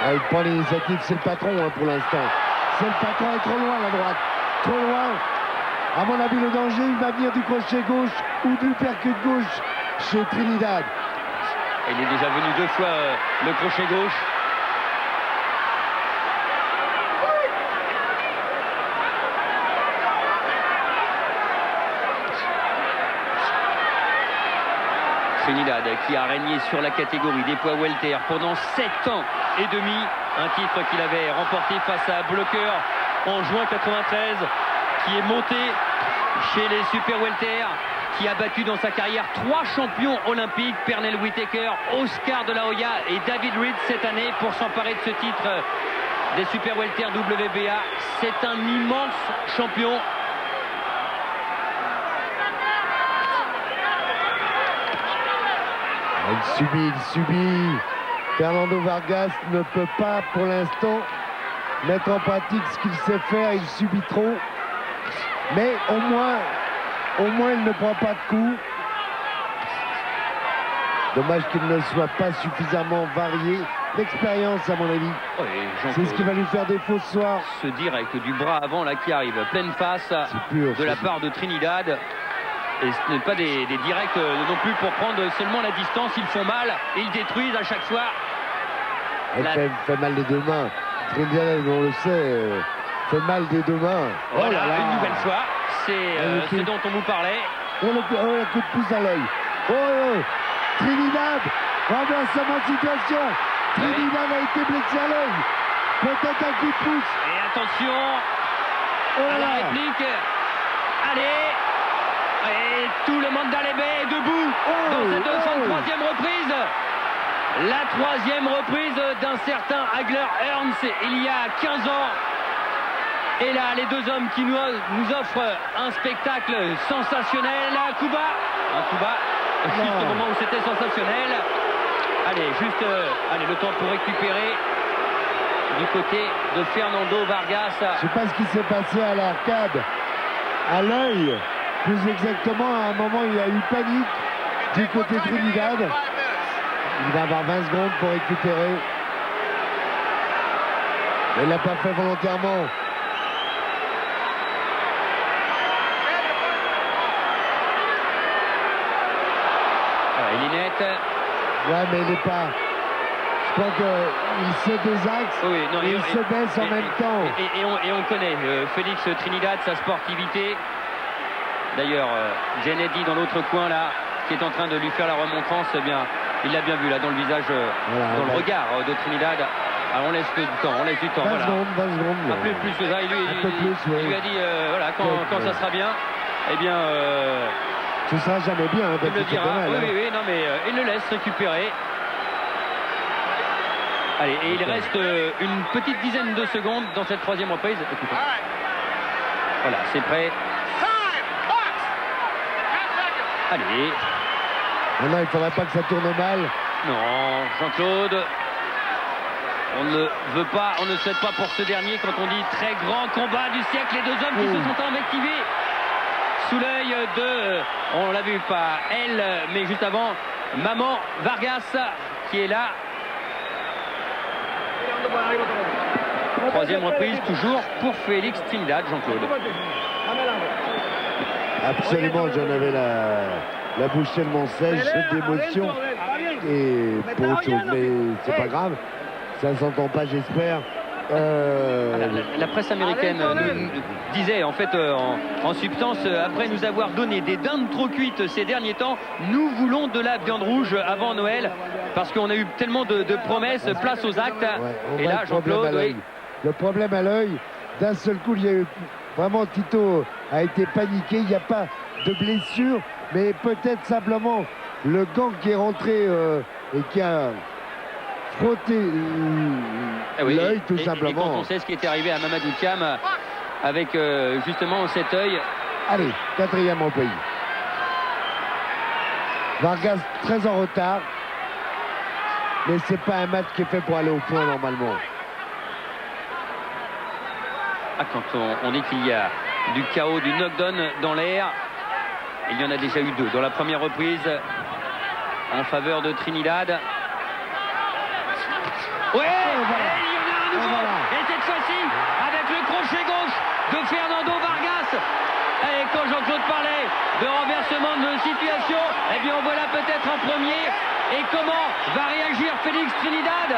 Ah, il prend l'initiative, c'est le patron pour l'instant. C'est le patron, est trop loin la droite. Trop loin. À mon avis, le danger, il va venir du crochet gauche ou du percut gauche chez Trinidad. Et il est déjà venu 2 fois le crochet gauche. Trinidad qui a régné sur la catégorie des poids welter pendant 7 ans et demi, un titre qu'il avait remporté face à Blocker en juin 93, qui est monté chez les super welter, qui a battu dans sa carrière 3 champions olympiques, Pernell Whitaker, Oscar de la Hoya et David Reed cette année pour s'emparer de ce titre des super welter WBA. C'est un immense champion. Il subit. Fernando Vargas ne peut pas pour l'instant mettre en pratique ce qu'il sait faire. Il subit trop. Mais au moins il ne prend pas de coups. Dommage qu'il ne soit pas suffisamment varié. L'expérience à mon avis. Oui, c'est ce qui va lui faire défaut ce soir. Ce direct du bras avant là qui arrive pleine face de la part de Trinidad. Et ce n'est pas des directs non plus pour prendre seulement la distance. Ils font mal et ils détruisent à chaque fois. Elle fait mal des 2 mains. Trinidad, on le sait, fait mal des 2 mains. Voilà, oh là là. Une nouvelle fois. C'est ce dont on vous parlait. Le coup de pouce à l'œil. Oh, Trinidad, renversement de situation. Trinidad a été blessé à l'œil. Peut-être un coup de pouce. Et attention à la réplique. Allez. Et tout le monde d'Alébé est debout dans cette 63e reprise. La troisième reprise d'un certain Hagler Hearns il y a 15 ans. Et là, les deux hommes qui nous offrent un spectacle sensationnel. Un coup bas, juste au moment où c'était sensationnel. Allez, allez, le temps pour récupérer du côté de Fernando Vargas. Je ne sais pas ce qui s'est passé à l'arcade, à l'œil. Plus exactement, à un moment, il y a eu panique du côté Trinidad. Il va avoir 20 secondes pour récupérer. Il ne l'a pas fait volontairement. Il est net. Ouais, mais il n'est pas... Je crois qu'il se désaxe, oui, non, et il se baisse en même temps. Et on connaît Félix Trinidad, sa sportivité. D'ailleurs, Gennady dans l'autre coin là, qui est en train de lui faire la remontrance, eh bien, il l'a bien vu là dans le visage, dans le regard de Trinidad. Alors on laisse du temps, 20 voilà. secondes. Plus que ça, il lui a dit, voilà, quand ça sera bien, eh bien... ce sera jamais bien, hein, il le dira, oui, non mais il le laisse récupérer. Allez, et il reste une petite dizaine de secondes dans cette troisième reprise. Écoutez. Voilà, c'est prêt. Allez. Maintenant, il ne faudrait pas que ça tourne mal. Non, Jean-Claude. On ne veut pas, on ne souhaite pas pour ce dernier quand on dit très grand combat du siècle. Les deux hommes qui se sont invectivés sous l'œil de, on l'a vu, pas elle, mais juste avant, Maman Vargas qui est là. Troisième reprise, toujours pour Félix Trinidad, Jean-Claude. Absolument, j'en avais la bouche tellement sèche d'émotion et pour autre chose, mais c'est pas grave, ça ne s'entend pas, j'espère. La presse américaine nous disait en fait en substance, après nous avoir donné des dindes trop cuites ces derniers temps, nous voulons de la viande rouge avant Noël parce qu'on a eu tellement de promesses, place aux actes. Ouais, et là Jean-Claude, oui. Le problème à l'œil, d'un seul coup il y a eu vraiment, Tito a été paniqué, il n'y a pas de blessure, mais peut-être simplement le gant qui est rentré et qui a frotté l'œil tout simplement. Et quand on sait ce qui est arrivé à Mamadou Thiam avec justement cet œil. Allez, quatrième reprise. Vargas très en retard, mais c'est pas un match qui est fait pour aller au point normalement. Quand on dit qu'il y a du chaos, du knockdown dans l'air, il y en a déjà eu deux dans la première reprise en faveur de Trinidad. Ouais, et il y en a un nouveau. Et cette fois-ci, avec le crochet gauche de Fernando Vargas. Et quand Jean-Claude parlait de renversement de situation, eh bien on voit là peut-être un premier. Et comment va réagir Félix Trinidad?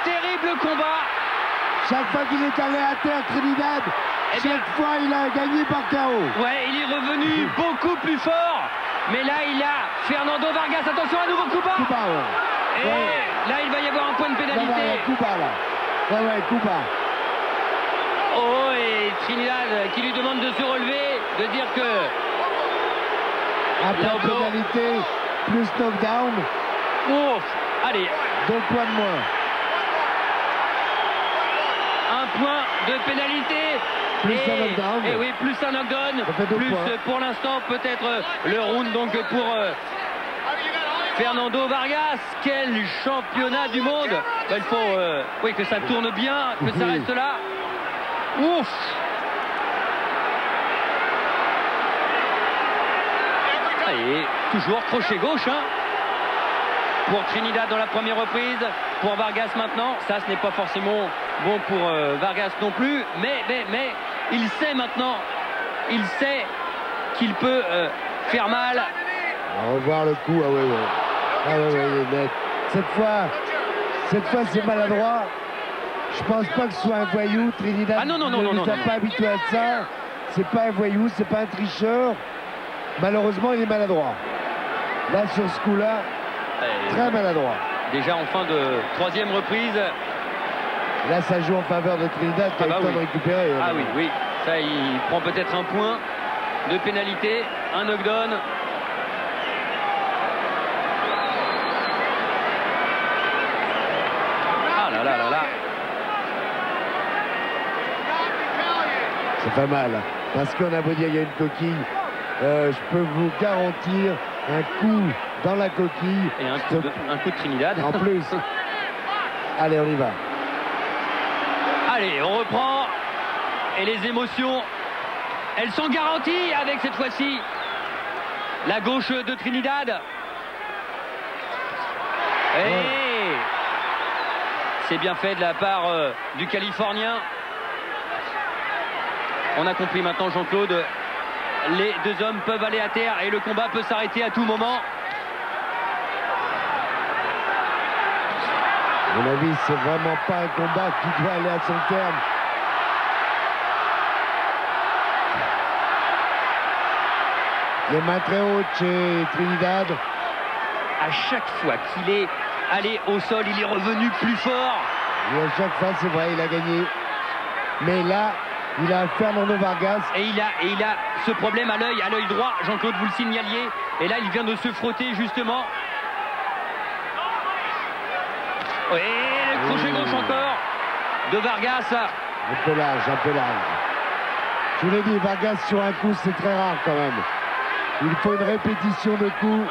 Terrible combat. Chaque fois qu'il est allé à terre, Trinidad, chaque fois il a gagné par KO. Ouais, il est revenu beaucoup plus fort. Mais là, il a Fernando Vargas. Attention, un nouveau coup bas. Et là, il va y avoir un point de pénalité. Coup bas, là. Coup bas. Oh, et Trinidad qui lui demande de se relever, de dire que... Après pénalité, plus knockdown. Oh, allez. 2 points de moins. Un point de pénalité. Plus un knockdown. Et oui, plus un knockdown. Plus pour l'instant, peut-être le round donc pour Fernando Vargas. Quel championnat du monde. Il faut que ça tourne bien, que ça reste là. Ouf. Allez, toujours crochet gauche, hein. Pour Trinidad dans la première reprise, pour Vargas maintenant, ça ce n'est pas forcément bon pour Vargas non plus, mais il sait maintenant, il sait qu'il peut faire mal. On va revoir le coup, il est net. Cette fois c'est maladroit. Je pense pas que ce soit un voyou, Trinidad. Ah non, ne nous a pas habitué à ça. C'est pas un voyou, c'est pas un tricheur. Malheureusement, il est maladroit. Là, sur ce coup-là, très maladroit. Déjà en fin de troisième reprise. Là, ça joue en faveur de Trinidad qui a eu le temps de récupérer. Ah oui. Ça, il prend peut-être un point de pénalité, un knockdown. fait mal. Parce qu'on a beau dire qu'il y a une coquille, je peux vous garantir un coup dans la coquille. Et un coup de Trinidad. En plus. Allez, on y va. Allez, on reprend. Et les émotions, elles sont garanties avec cette fois-ci la gauche de Trinidad. Et c'est bien fait de la part du Californien. On a compris maintenant, Jean-Claude. Les deux hommes peuvent aller à terre et le combat peut s'arrêter à tout moment. À mon avis, c'est vraiment pas un combat qui doit aller à son terme. Les mains très hautes chez Trinidad. À chaque fois qu'il est allé au sol, il est revenu plus fort. Et à chaque fois, c'est vrai, il a gagné. Mais là, il a Fernando Vargas. Et il a ce problème à l'œil droit. Jean-Claude, vous le signaliez. Et là, il vient de se frotter, justement. Oui, le crochet gauche encore de Vargas. Un peu large, un peu large. Je vous l'ai dit, Vargas sur un coup, c'est très rare quand même. Il faut une répétition de coups.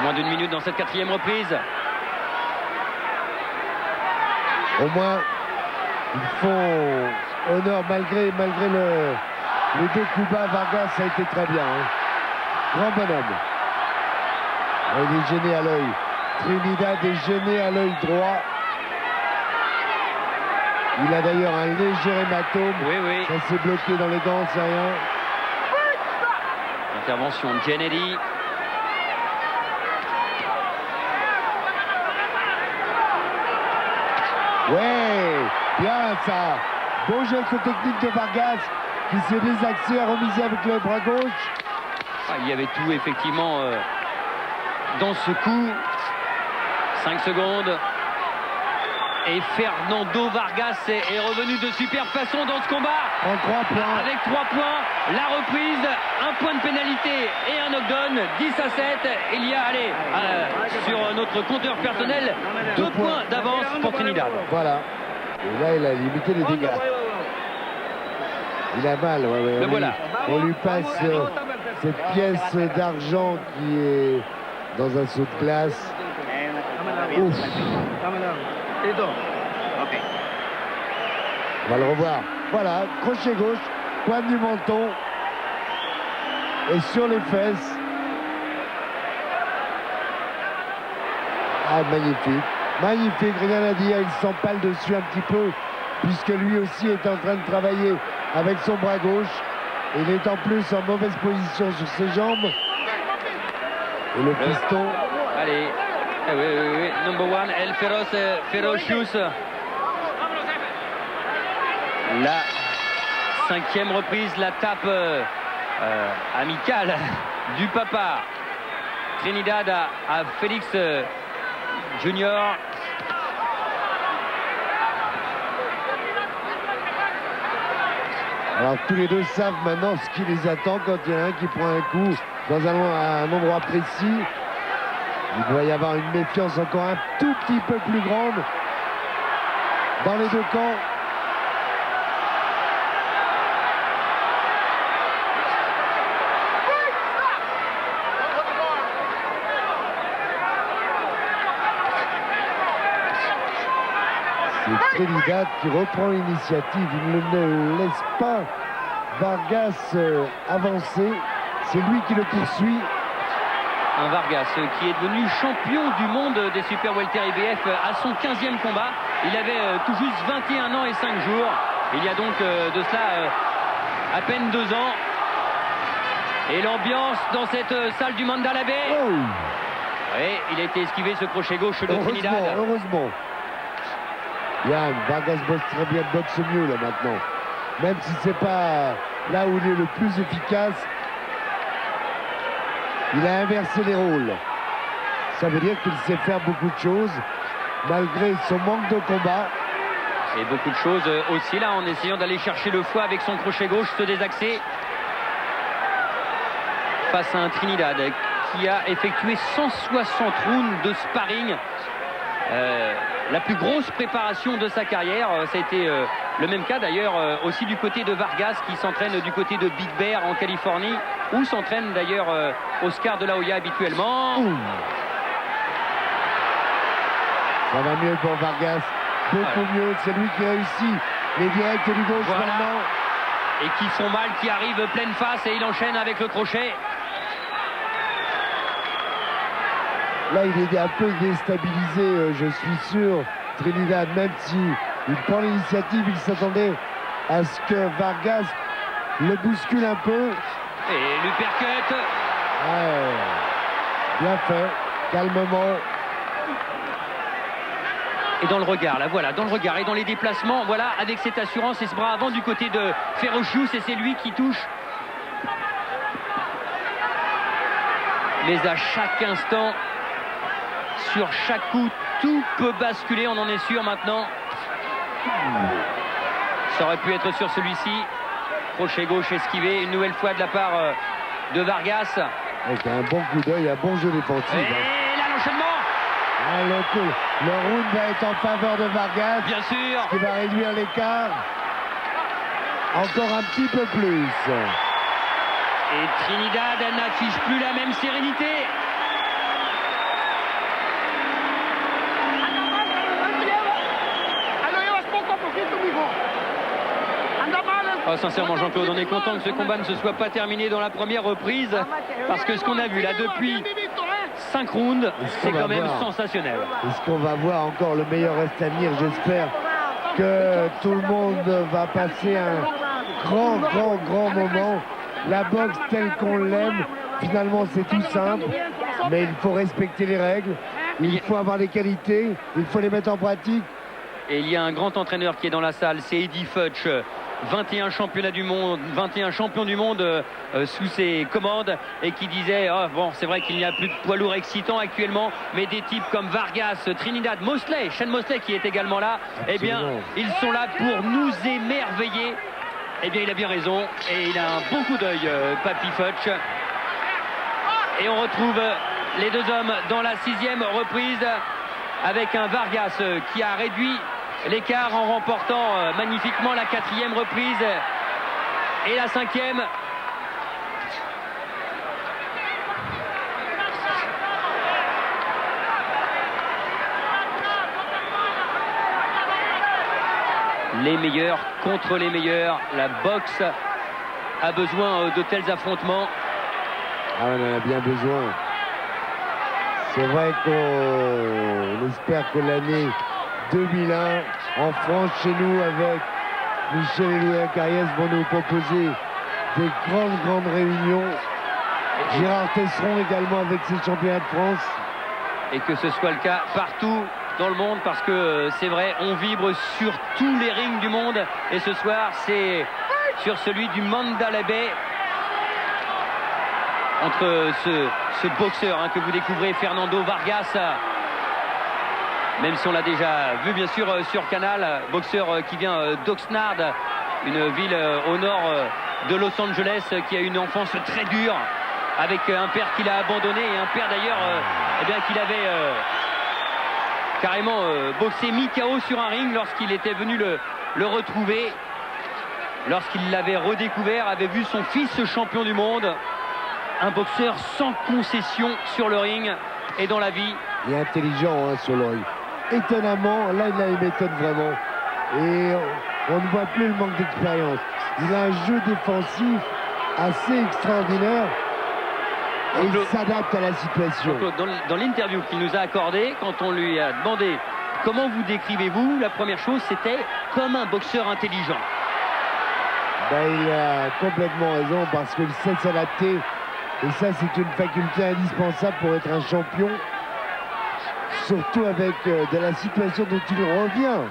Moins d'une minute dans cette quatrième reprise. Au moins, ils font honneur malgré les deux coups bas. Vargas, ça a été très bien. Grand bonhomme. Il est gêné à l'œil. Trinidad est gêné à l'œil droit. Il a d'ailleurs un léger hématome. Oui. Ça s'est bloqué dans les gants, c'est rien. Intervention de Kennedy. Ouais, bien ça. Beau geste technique de Vargas qui s'est désaxé à remiser avec le bras gauche. Il y avait tout effectivement dans ce coup. 5 secondes. Et Fernando Vargas est revenu de super façon dans ce combat. En 3 points. Avec 3 points. La reprise, un point de pénalité et un knockdown. 10-7. Il y a, sur notre compteur personnel, 2 points d'avance pour Trinidad. Voilà. Et là, il a limité les dégâts. Il a mal. Ouais. Voilà. On lui passe cette pièce d'argent qui est dans un seau de glace. Ouf. On va le revoir. Voilà, crochet gauche, pointe du menton et sur les fesses. Ah, magnifique. Magnifique, rien à dire. Il s'empale dessus un petit peu puisque lui aussi est en train de travailler avec son bras gauche. Il est en plus en mauvaise position sur ses jambes. Et le piston. Allez. Oui. Number one, El Ferocious. La 5e reprise, la tape amicale du papa. Trinidad à Félix Junior. Alors tous les deux savent maintenant ce qui les attend quand il y en a un qui prend un coup dans un endroit précis. Il doit y avoir une méfiance encore un tout petit peu plus grande dans les deux camps. C'est Trinidad qui reprend l'initiative. Il ne laisse pas Vargas avancer. C'est lui qui le poursuit. Un Vargas qui est devenu champion du monde des Super Welter IBF à son 15e combat. Il avait tout juste 21 ans et 5 jours. Il y a donc de cela à peine 2 ans. Et l'ambiance dans cette salle du Mandala Bay. Oh. Et il a été esquivé ce crochet gauche de Trinidad. Heureusement. Yann, Vargas boxe mieux là maintenant. Même si c'est pas là où il est le plus efficace. Il a inversé les rôles. Ça veut dire qu'il sait faire beaucoup de choses, malgré son manque de combat. Et beaucoup de choses aussi là, en essayant d'aller chercher le foie avec son crochet gauche, se désaxer. Face à un Trinidad qui a effectué 160 rounds de sparring la plus grosse préparation de sa carrière. Ça a été le même cas d'ailleurs aussi du côté de Vargas, qui s'entraîne du côté de Big Bear en Californie, où s'entraîne d'ailleurs Oscar de la Hoya habituellement. Ça va mieux pour Vargas, beaucoup mieux. C'est lui qui réussit les directs du gauche maintenant. Et qui font mal, qui arrive pleine face, et il enchaîne avec le crochet. Là, il est un peu déstabilisé, je suis sûr, Trinidad, même si il prend l'initiative, il s'attendait à ce que Vargas le bouscule un peu. Et l'uppercut. Ouais, bien fait, calmement. Et dans le regard, là, voilà, dans le regard et dans les déplacements, voilà, avec cette assurance et ce bras avant du côté de Ferocious, et c'est lui qui touche. Mais à chaque instant, sur chaque coup, tout peut basculer, on en est sûr maintenant. Ça aurait pu être sur celui-ci. Crochet gauche esquivé, une nouvelle fois de la part de Vargas. Avec un bon coup d'œil, un bon jeu défensif. Et là, l'enchaînement. Le round va être en faveur de Vargas. Bien sûr. Qui va réduire l'écart. Encore un petit peu plus. Et Trinidad n'affiche plus la même sérénité. Oh, sincèrement, Jean-Claude, on est content que ce combat ne se soit pas terminé dans la première reprise, parce que ce qu'on a vu là depuis 5 rounds, c'est quand même sensationnel. Est-ce qu'on va voir encore le meilleur reste à venir? J'espère que tout le monde va passer un grand moment. La boxe telle qu'on l'aime, finalement c'est tout simple, mais il faut respecter les règles, il faut avoir les qualités, il faut les mettre en pratique. Et il y a un grand entraîneur qui est dans la salle, c'est Eddie Futch, 21 championnats du monde, 21 champions du monde sous ses commandes, et qui disait bon, c'est vrai qu'il n'y a plus de poids lourds excitants actuellement, mais des types comme Vargas, Trinidad, Mosley, Shane Mosley qui est également là, eh bien ils sont là pour nous émerveiller. Eh bien il a bien raison, et il a un bon coup d'œil, Papy Futch. Et on retrouve les deux hommes dans la 6e reprise, avec un Vargas qui a réduit l'écart en remportant magnifiquement la 4e reprise et la 5e. Les meilleurs contre les meilleurs. La boxe a besoin de tels affrontements. Ah, on en a bien besoin. C'est vrai qu'on espère que l'année 2001 en France, chez nous, avec Michel et Louis Acariès, vont nous proposer des grandes réunions. Gérard Tesseron également avec ses championnats de France. Et que ce soit le cas partout dans le monde, parce que c'est vrai, on vibre sur tous les rings du monde, et ce soir c'est sur celui du Mandalay Bay, entre ce boxeur que vous découvrez, Fernando Vargas, même si on l'a déjà vu bien sûr sur Canal, boxeur qui vient d'Oxnard, une ville au nord de Los Angeles, qui a une enfance très dure, avec un père qu'il a abandonné, et un père d'ailleurs qu'il avait carrément boxé mis KO sur un ring lorsqu'il était venu le retrouver, lorsqu'il l'avait redécouvert, avait vu son fils champion du monde. Un boxeur sans concession sur le ring et dans la vie. Il est intelligent sur le ring. Étonnamment, là il a une méthode vraiment, et on ne voit plus le manque d'expérience. Il a un jeu défensif assez extraordinaire, et il s'adapte à la situation. Dans l'interview qu'il nous a accordée, quand on lui a demandé comment vous décrivez-vous, la première chose c'était comme un boxeur intelligent. Il a complètement raison, parce qu'il sait s'adapter, et ça c'est une faculté indispensable pour être un champion, surtout avec de la situation dont il revient.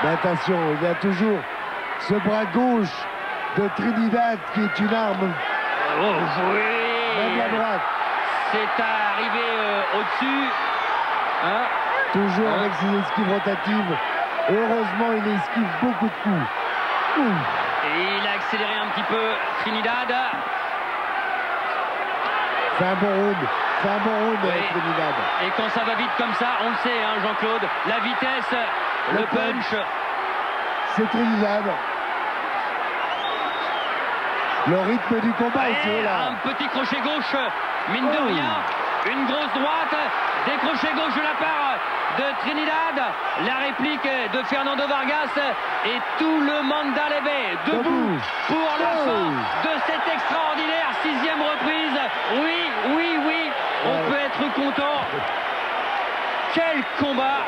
Mais attention, il y a toujours ce bras gauche de Trinidad qui est une arme. Même la droite. C'est arrivé au-dessus. Toujours avec ses esquives rotatives. Et heureusement, il esquive beaucoup de coups. Et il a accéléré un petit peu Trinidad. C'est un bon round. C'est un bon round, Oui. Trinidad. Et quand ça va vite comme ça, on le sait, hein, Jean-Claude, la vitesse, le punch. C'est Trinidad. Le rythme du combat aussi est là. Un petit crochet gauche, mine de rien. Une grosse droite, des crochets gauche de la part de Trinidad. La réplique de Fernando Vargas et tout le Mandalebe debout pour la fin de cette extraordinaire 6e reprise. Oui, on peut être content. Quel combat!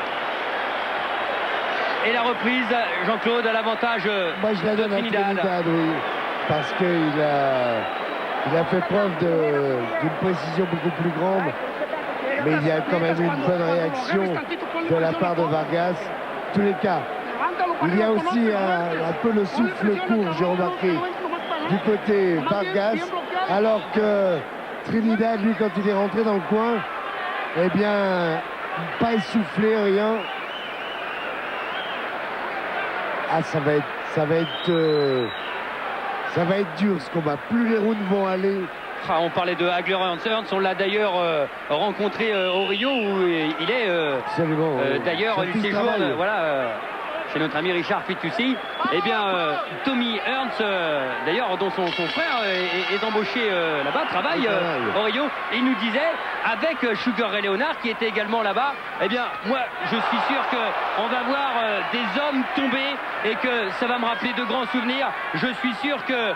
Et la reprise, Jean-Claude, à l'avantage Moi, je la de donne à Trinidad. Trinidad, oui. Parce qu'il a fait preuve d'une précision beaucoup plus grande. Mais il y a quand même une bonne réaction de la part de Vargas. En tous les cas, il y a aussi un peu le souffle court, j'ai remarqué, du côté Vargas. Alors que Trinidad, lui, quand il est rentré dans le coin, eh bien, pas essoufflé, rien. Ah, ça va être dur ce combat. Plus les rounds vont aller. Ah, on parlait de Hagler Hearns. On l'a d'ailleurs rencontré au Rio où il est Absolument. d'ailleurs C'est du tout ce séjour travail. chez notre ami Richard Fitoussi. Eh bien, Tommy Hearns, d'ailleurs, dont son frère est embauché là-bas, travaille au Rio. Il nous disait, avec Sugar Ray Leonard, qui était également là-bas, eh bien, moi, je suis sûr qu'on va voir des hommes tomber et que ça va me rappeler de grands souvenirs. Je suis sûr que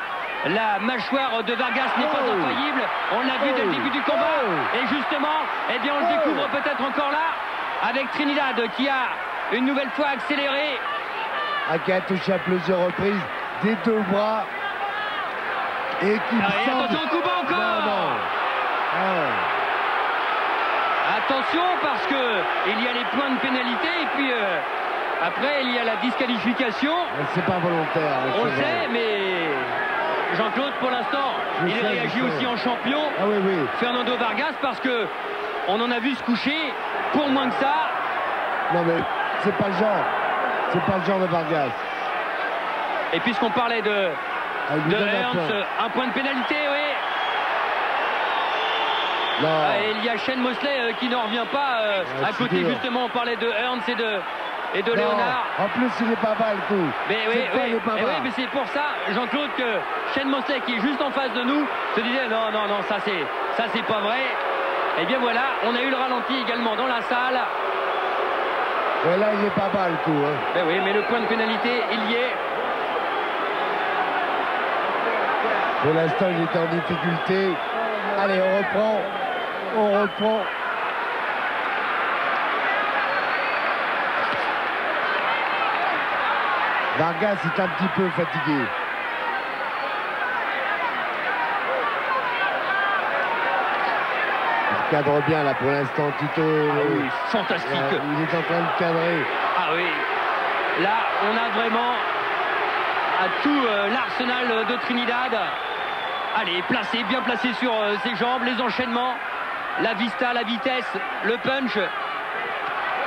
la mâchoire de Vargas n'est pas infaillible. On l'a vu dès le début du combat. Et justement, eh bien, on le découvre peut-être encore là, avec Trinidad qui a une nouvelle fois accéléré. Qui a touché à plusieurs reprises des deux bras. Et qui semble... Attention, coup bas encore. Non. Attention, parce que il y a les points de pénalité et puis après il y a la disqualification. C'est pas volontaire. On le sait, mais Jean-Claude, pour l'instant, il réagit aussi en champion. Ah oui. Fernando Vargas, parce que on en a vu se coucher pour moins que ça. Non mais c'est pas le genre. C'est pas le genre de Vargas. Et puisqu'on parlait de Il lui donne Hearns, un point de pénalité, oui. Non. Et il y a Shane Mosley qui n'en revient pas à côté, dur. justement, on parlait de Hearns et de Non. Léonard. En plus, il est pas mal, le coup. Mais oui, Il est pas mais mal. oui, mais c'est pour ça, Jean-Claude, que Shane Mosley, qui est juste en face de nous, se disait non, ça c'est pas vrai. Et bien voilà, on a eu le ralenti également dans la salle. Ouais, là, il est pas mal, le coup. Hein. Ben oui, mais le point de pénalité, il y est. Pour l'instant, il est en difficulté. Allez, on reprend. Vargas est un petit peu fatigué. Il cadre bien là pour l'instant, Tito. Fantastique. Il est en train de cadrer. Ah oui. Là, on a vraiment à tout l'arsenal de Trinidad. Allez, bien placé sur ses jambes, les enchaînements, la vista, la vitesse, le punch,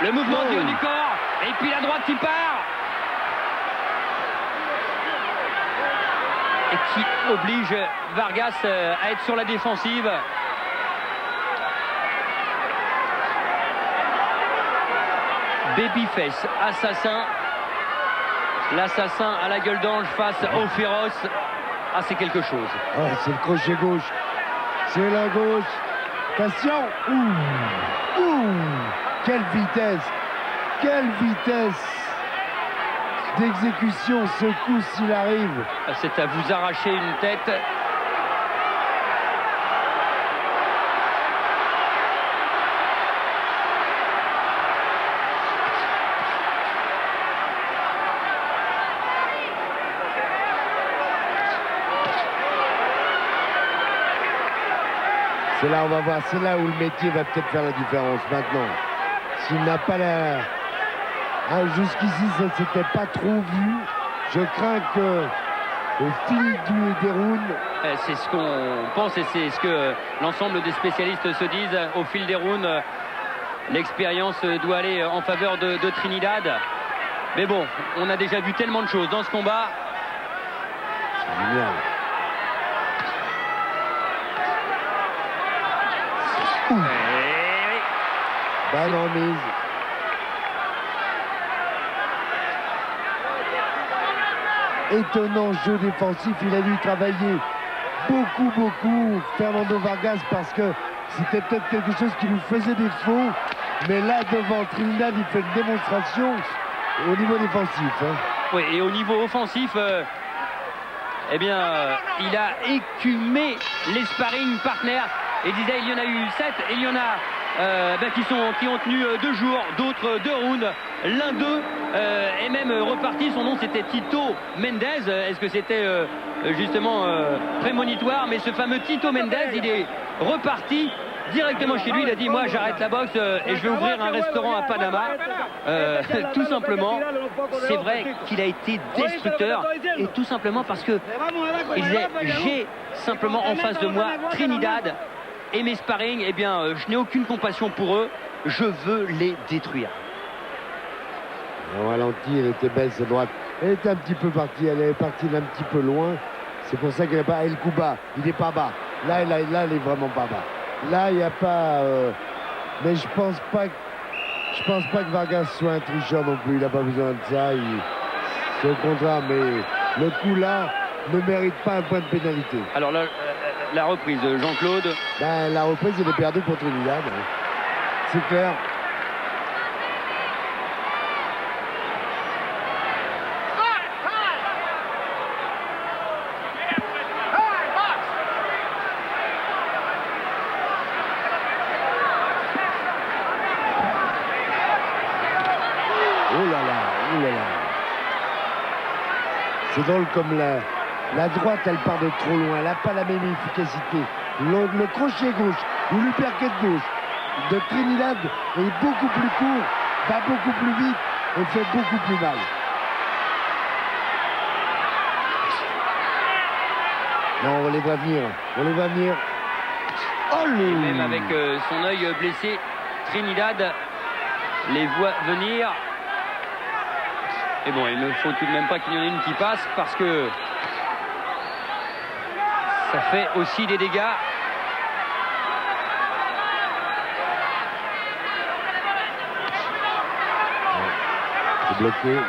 le mouvement du haut du corps, et puis la droite qui part. Et qui oblige Vargas à être sur la défensive. Babyface, assassin. L'assassin à la gueule d'ange face au féroce. Ah, c'est quelque chose. Oh, c'est le crochet gauche. C'est la gauche. Attention. Quelle vitesse. Quelle vitesse d'exécution ce coup s'il arrive. C'est à vous arracher une tête. C'est là, on va voir, c'est là où le métier va peut-être faire la différence maintenant. S'il n'a pas la... jusqu'ici, ça ne s'était pas trop vu. Je crains que, au fil des rounds... C'est ce qu'on pense et c'est ce que l'ensemble des spécialistes se disent. Au fil des rounds, l'expérience doit aller en faveur de Trinidad. Mais bon, on a déjà vu tellement de choses dans ce combat. C'est génial. Bonne remise. Étonnant jeu défensif, il a dû travailler beaucoup Fernando Vargas parce que c'était peut-être quelque chose qui lui faisait défaut, mais là devant Trinidad il fait une démonstration au niveau défensif. Oui, et au niveau offensif, eh bien, il a écumé les sparring partners. Et disait, il y en a eu 7 et il y en a qui ont tenu 2 jours, d'autres 2 rounds. L'un d'eux est même reparti, son nom c'était Tito Mendez. Est-ce que c'était justement prémonitoire? Mais ce fameux Tito Mendez, il est reparti directement chez lui. Il a dit, moi j'arrête la boxe et je vais ouvrir un restaurant à Panama. Tout simplement, c'est vrai qu'il a été destructeur, et tout simplement parce que il disait, j'ai simplement en face de moi Trinidad et mes sparring, eh bien je n'ai aucune compassion pour eux, je veux les détruire. Au ralenti, elle était belle cette droite. Elle était un petit peu partie, elle est partie d'un petit peu loin. C'est pour ça qu'elle n'est pas. El Kuba, il n'est pas bas. Là, elle est vraiment pas bas. Là, il n'y a pas. Mais je pense pas que Vargas soit un tricheur non plus. Il n'a pas besoin de ça. C'est au contraire, mais le coup là ne mérite pas un point de pénalité. Alors là, la reprise de Jean-Claude. Ben, la reprise, elle est perdue pour Trinidad. C'est clair. C'est drôle comme la droite, elle part de trop loin. Elle n'a pas la même efficacité. Le crochet gauche ou l'uppercut gauche de Trinidad est beaucoup plus court, va beaucoup plus vite et fait beaucoup plus mal. Non, on les voit venir. On les voit venir. Oh, et même avec son œil blessé, Trinidad les voit venir. Et bon, il ne faut tout de même pas qu'il y en ait une qui passe parce que ça fait aussi des dégâts. C'est bloqué.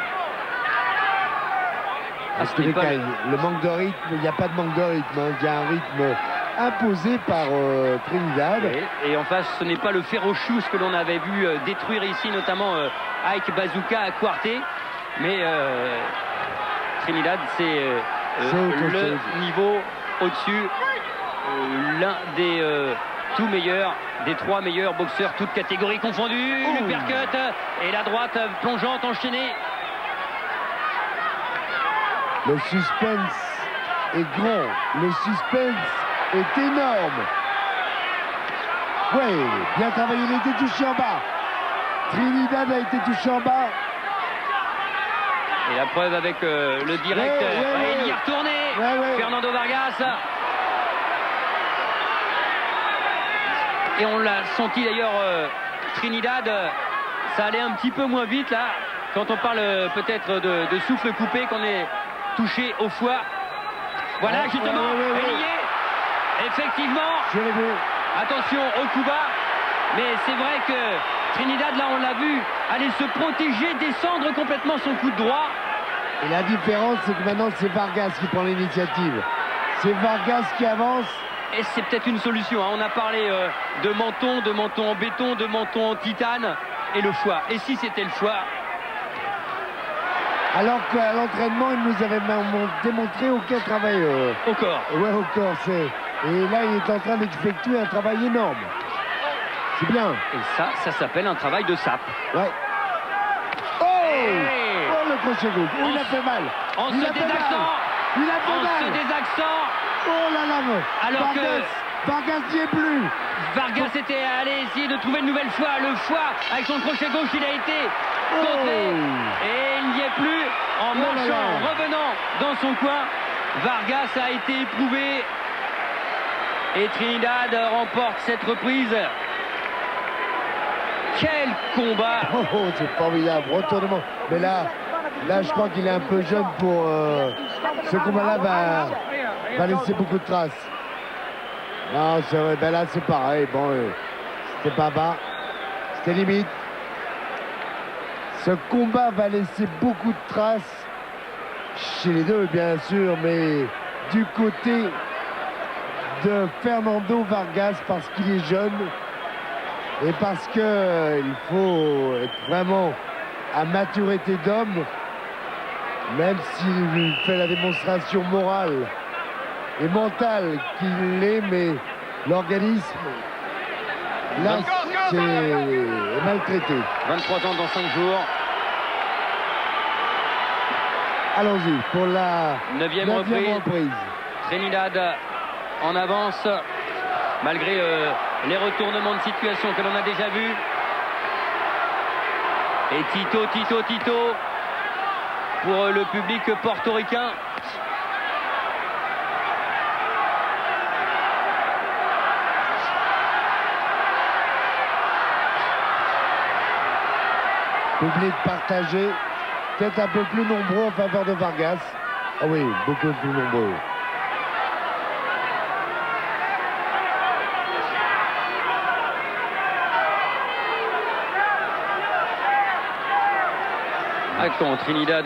Le manque de rythme, il n'y a pas de manque de rythme. Il y a un rythme imposé par Trinidad. Et en face, ce n'est pas le Ferrochus que l'on avait vu détruire ici, notamment Ike Bazooka à Quarté. Mais Trinidad, c'est le niveau au-dessus, l'un des tout meilleurs, des 3 meilleurs boxeurs, toutes catégories confondues. L'uppercut et la droite plongeante enchaînée. Le suspense est grand, le suspense est énorme. Oui, bien travaillé, il a été touché en bas. Trinidad a été touché en bas. Et la preuve avec le direct, il y est retourné, Fernando Vargas. Et on l'a senti d'ailleurs, Trinidad, ça allait un petit peu moins vite là, quand on parle peut-être de souffle coupé, qu'on est touché au foie. Voilà, justement, elle y est, effectivement. Attention au coup bas, mais c'est vrai que Trinidad, là on l'a vu, aller se protéger, descendre complètement son coup de droit. Et la différence, c'est que maintenant c'est Vargas qui prend l'initiative. C'est Vargas qui avance. Et c'est peut-être une solution, hein. On a parlé de menton en béton, de menton en titane et le foie. Et si c'était le foie? Alors qu'à l'entraînement, il nous avait démontré aucun travail. Au corps. Ouais, au corps, c'est. Et là, il est en train d'effectuer un travail énorme. C'est bien. Et ça s'appelle un travail de sape. Ouais. Oh, le crochet gauche. Oh, il a fait mal. En se désaxant. Il a fait mal. En se désaxant. Oh là là. Alors Vargas n'y est plus. Vargas était allé essayer de trouver une nouvelle fois. Le foie, avec son crochet gauche, il a été contré. Et il n'y est plus. En marchant, en revenant dans son coin, Vargas a été éprouvé. Et Trinidad remporte cette reprise. Quel combat! C'est formidable, retournement. Mais là, je crois qu'il est un peu jeune pour... ce combat-là va laisser beaucoup de traces. Non, c'est vrai, ben là c'est pareil. Bon, c'était pas bas, c'était limite. Ce combat va laisser beaucoup de traces chez les deux, bien sûr, mais du côté de Fernando Vargas, parce qu'il est jeune et parce qu'il faut être vraiment à maturité d'homme, même s'il fait la démonstration morale et mentale qu'il est, mais l'organisme, là, c'est maltraité. 23 ans dans 5 jours. Allons-y pour la 9e reprise. Trinidad en avance, malgré les retournements de situation que l'on a déjà vus. Et Tito pour le public portoricain. Public partagé, peut-être un peu plus nombreux en faveur de Vargas. Ah oui, beaucoup plus nombreux. Quand Trinidad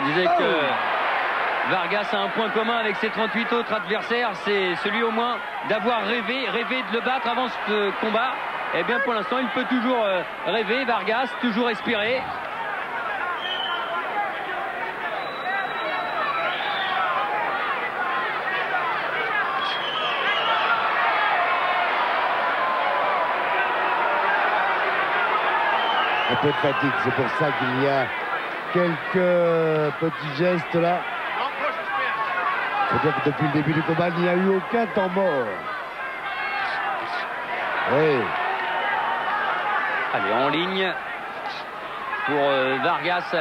disait que Vargas a un point commun avec ses 38 autres adversaires, c'est celui au moins d'avoir rêvé de le battre avant ce combat. Eh bien pour l'instant il peut toujours rêver, Vargas, toujours espérer. Un peu de fatigue, c'est pour ça qu'il y a quelques petits gestes là. C'est-à-dire que depuis le début du combat, il n'y a eu aucun temps mort. Oui. Allez, en ligne pour Vargas,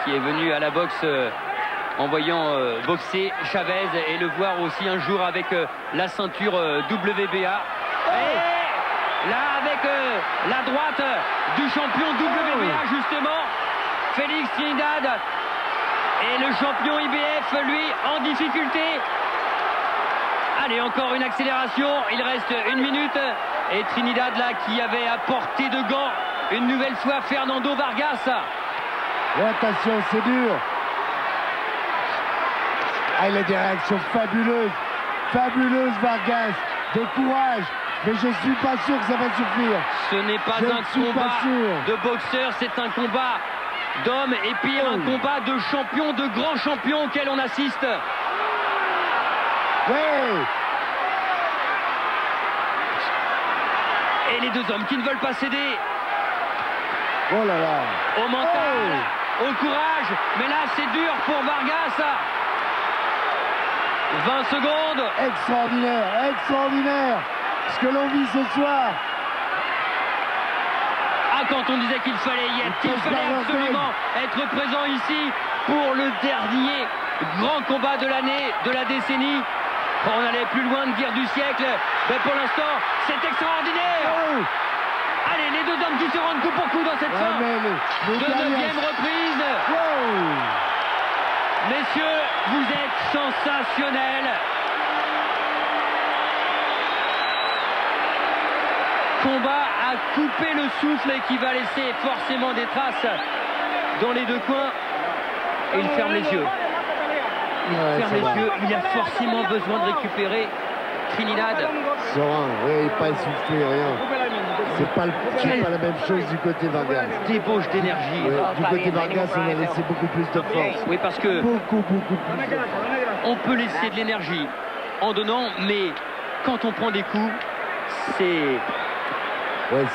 qui est venu à la boxe en voyant boxer Chavez et le voir aussi un jour avec la ceinture WBA. Et là, avec la droite du champion WBA, justement, Félix Trinidad, et le champion IBF, lui, en difficulté. Allez, encore une accélération, il reste 1 minute, et Trinidad, là, qui avait à portée de gants, une nouvelle fois, Fernando Vargas. Et attention, c'est dur. Ah, il a des réactions fabuleuses, Vargas, de courage. Mais je suis pas sûr que ça va suffire. Ce n'est pas un combat de boxeur, c'est un combat d'homme et pire, un combat de champion, de grand champion auquel on assiste. Ouais. Et les deux hommes qui ne veulent pas céder. Oh là là. Au mental, au courage, mais là c'est dur pour Vargas. 20 secondes. Extraordinaire. Ce que l'on vit ce soir. Ah, quand on disait qu'il fallait y être, qu'il fallait absolument être présent ici pour le dernier grand combat de l'année, de la décennie. On allait plus loin de dire du siècle, mais pour l'instant, c'est extraordinaire. Allez, les deux hommes qui se rendent coup pour coup dans cette fin de 9e reprise. Messieurs, vous êtes sensationnels. Combat à couper le souffle et qui va laisser forcément des traces dans les deux coins. Et il ferme les yeux. Il a forcément besoin de récupérer Trinidad. Serein, oui, pas essoufflé, rien. C'est pas la même chose du côté Vargas. Débauche d'énergie. Du côté Vargas, on a laissé beaucoup plus de force. Oui, parce que beaucoup plus. On peut laisser de l'énergie en donnant, mais quand on prend des coups, c'est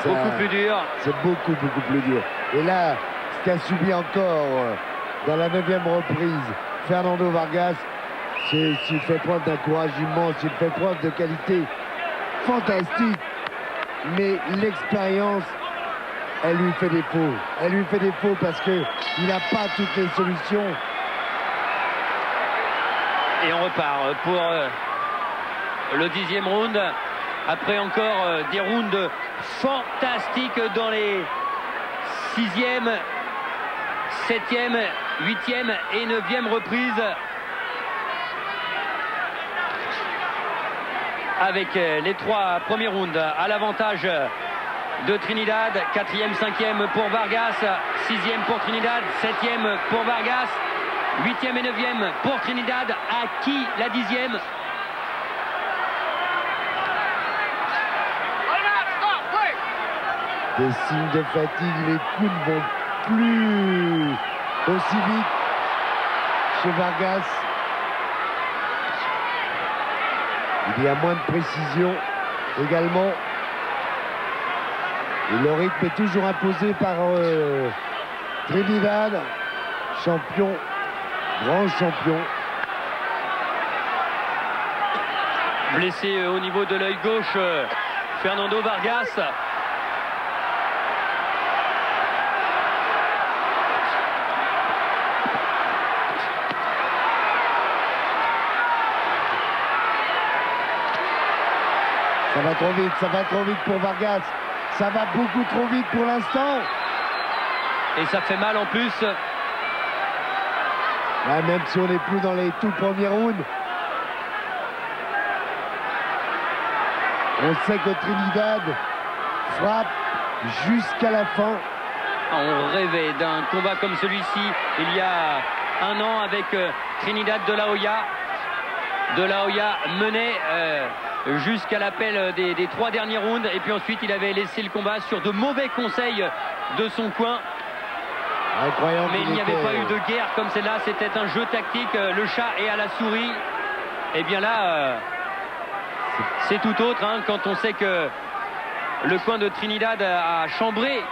beaucoup plus dur. C'est beaucoup plus dur. Et là, ce qu'a subi encore dans la 9e reprise Fernando Vargas, s'il fait preuve d'un courage immense, il fait preuve de qualité fantastique. Mais l'expérience, elle lui fait défaut. Elle lui fait défaut parce qu'il n'a pas toutes les solutions. Et on repart pour le 10e round. Après encore des rounds fantastiques dans les 6e, 7e, 8e et 9e reprises. avec les 3 premiers rounds à l'avantage de Trinidad. 4e, 5e pour Vargas, 6e pour Trinidad, 7e pour Vargas, 8e et 9e pour Trinidad. À qui la 10e? Des signes de fatigue, les coups ne vont plus aussi vite chez Vargas. Il y a moins de précision également. Et le rythme est toujours imposé par Trinidad, champion, grand champion. Blessé au niveau de l'œil gauche, Fernando Vargas. Ça va trop vite pour Vargas. Ça va beaucoup trop vite pour l'instant. Et ça fait mal en plus. Ouais, même si on n'est plus dans les tout premiers rounds. On sait que Trinidad frappe jusqu'à la fin. On rêvait d'un combat comme celui-ci il y a un an avec Trinidad de la Hoya. De la Hoya menait jusqu'à l'appel des 3 derniers rounds, et puis ensuite il avait laissé le combat sur de mauvais conseils de son coin. Incroyable. Mais il n'y avait pas eu de guerre comme celle-là, c'était un jeu tactique, le chat est à la souris. Et bien là, c'est tout autre hein, quand on sait que le coin de Trinidad a chambré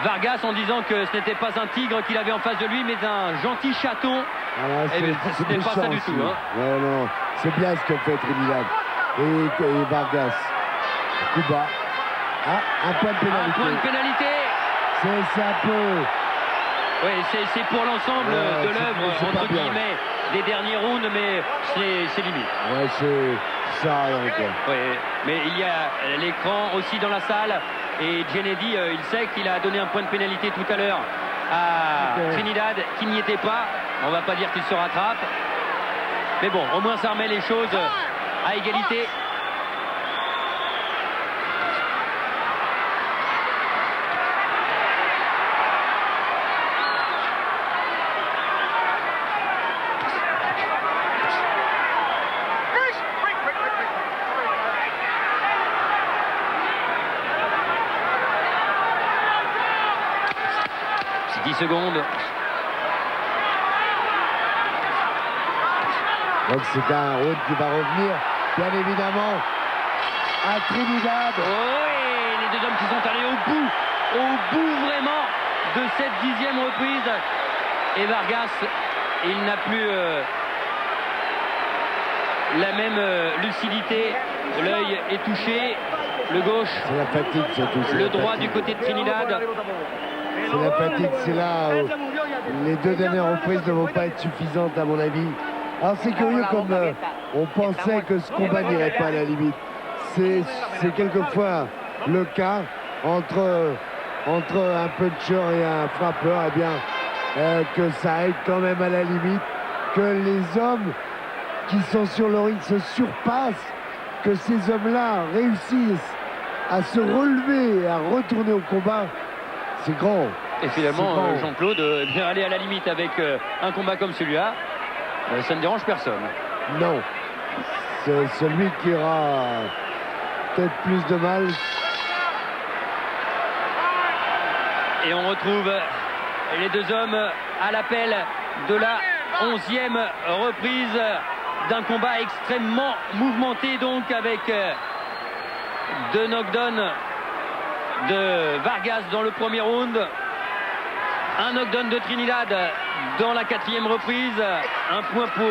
Vargas en disant que ce n'était pas un tigre qu'il avait en face de lui, mais un gentil chaton. Voilà, ce n'est pas ça du tout. Hein. Ouais, non, c'est bien ce que fait Trinidad. Et Vargas. Coup bas. Ah, un point de pénalité. Un point de pénalité. C'est un peu... Oui, c'est pour l'ensemble de l'œuvre, entre guillemets, des derniers rounds, mais c'est limite. Ouais, c'est ça, quoi. Oui, mais il y a l'écran aussi dans la salle, et Kennedy, il sait qu'il a donné un point de pénalité tout à l'heure à Trinidad, qui n'y était pas. On va pas dire qu'il se rattrape. Mais bon, au moins ça remet les choses à égalité. C'est 10 secondes. Donc c'est un round qui va revenir, bien évidemment, à Trinidad. Oui, les deux hommes qui sont allés au bout vraiment de cette 10e reprise. Et Vargas, il n'a plus la même lucidité. L'œil est touché, le gauche, c'est la fatigue surtout. le droit du côté de Trinidad. C'est la fatigue, c'est là où les 2 dernières reprises ne vont pas être suffisantes à mon avis. Alors c'est curieux comme on pensait que ce combat n'irait pas à la limite. C'est quelquefois le cas entre un puncher et un frappeur, eh bien que ça aide quand même à la limite, que les hommes qui sont sur le ring se surpassent, que ces hommes-là réussissent à se relever et à retourner au combat. C'est grand. Et finalement, Jean-Claude, bien aller à la limite avec un combat comme celui-là, ça ne dérange personne. Non. C'est celui qui aura peut-être plus de mal. Et on retrouve les deux hommes à l'appel de la 11e reprise d'un combat extrêmement mouvementé, donc avec 2 knockdowns de Vargas dans le premier round, un knockdown de Trinidad dans la 4e reprise, un point pour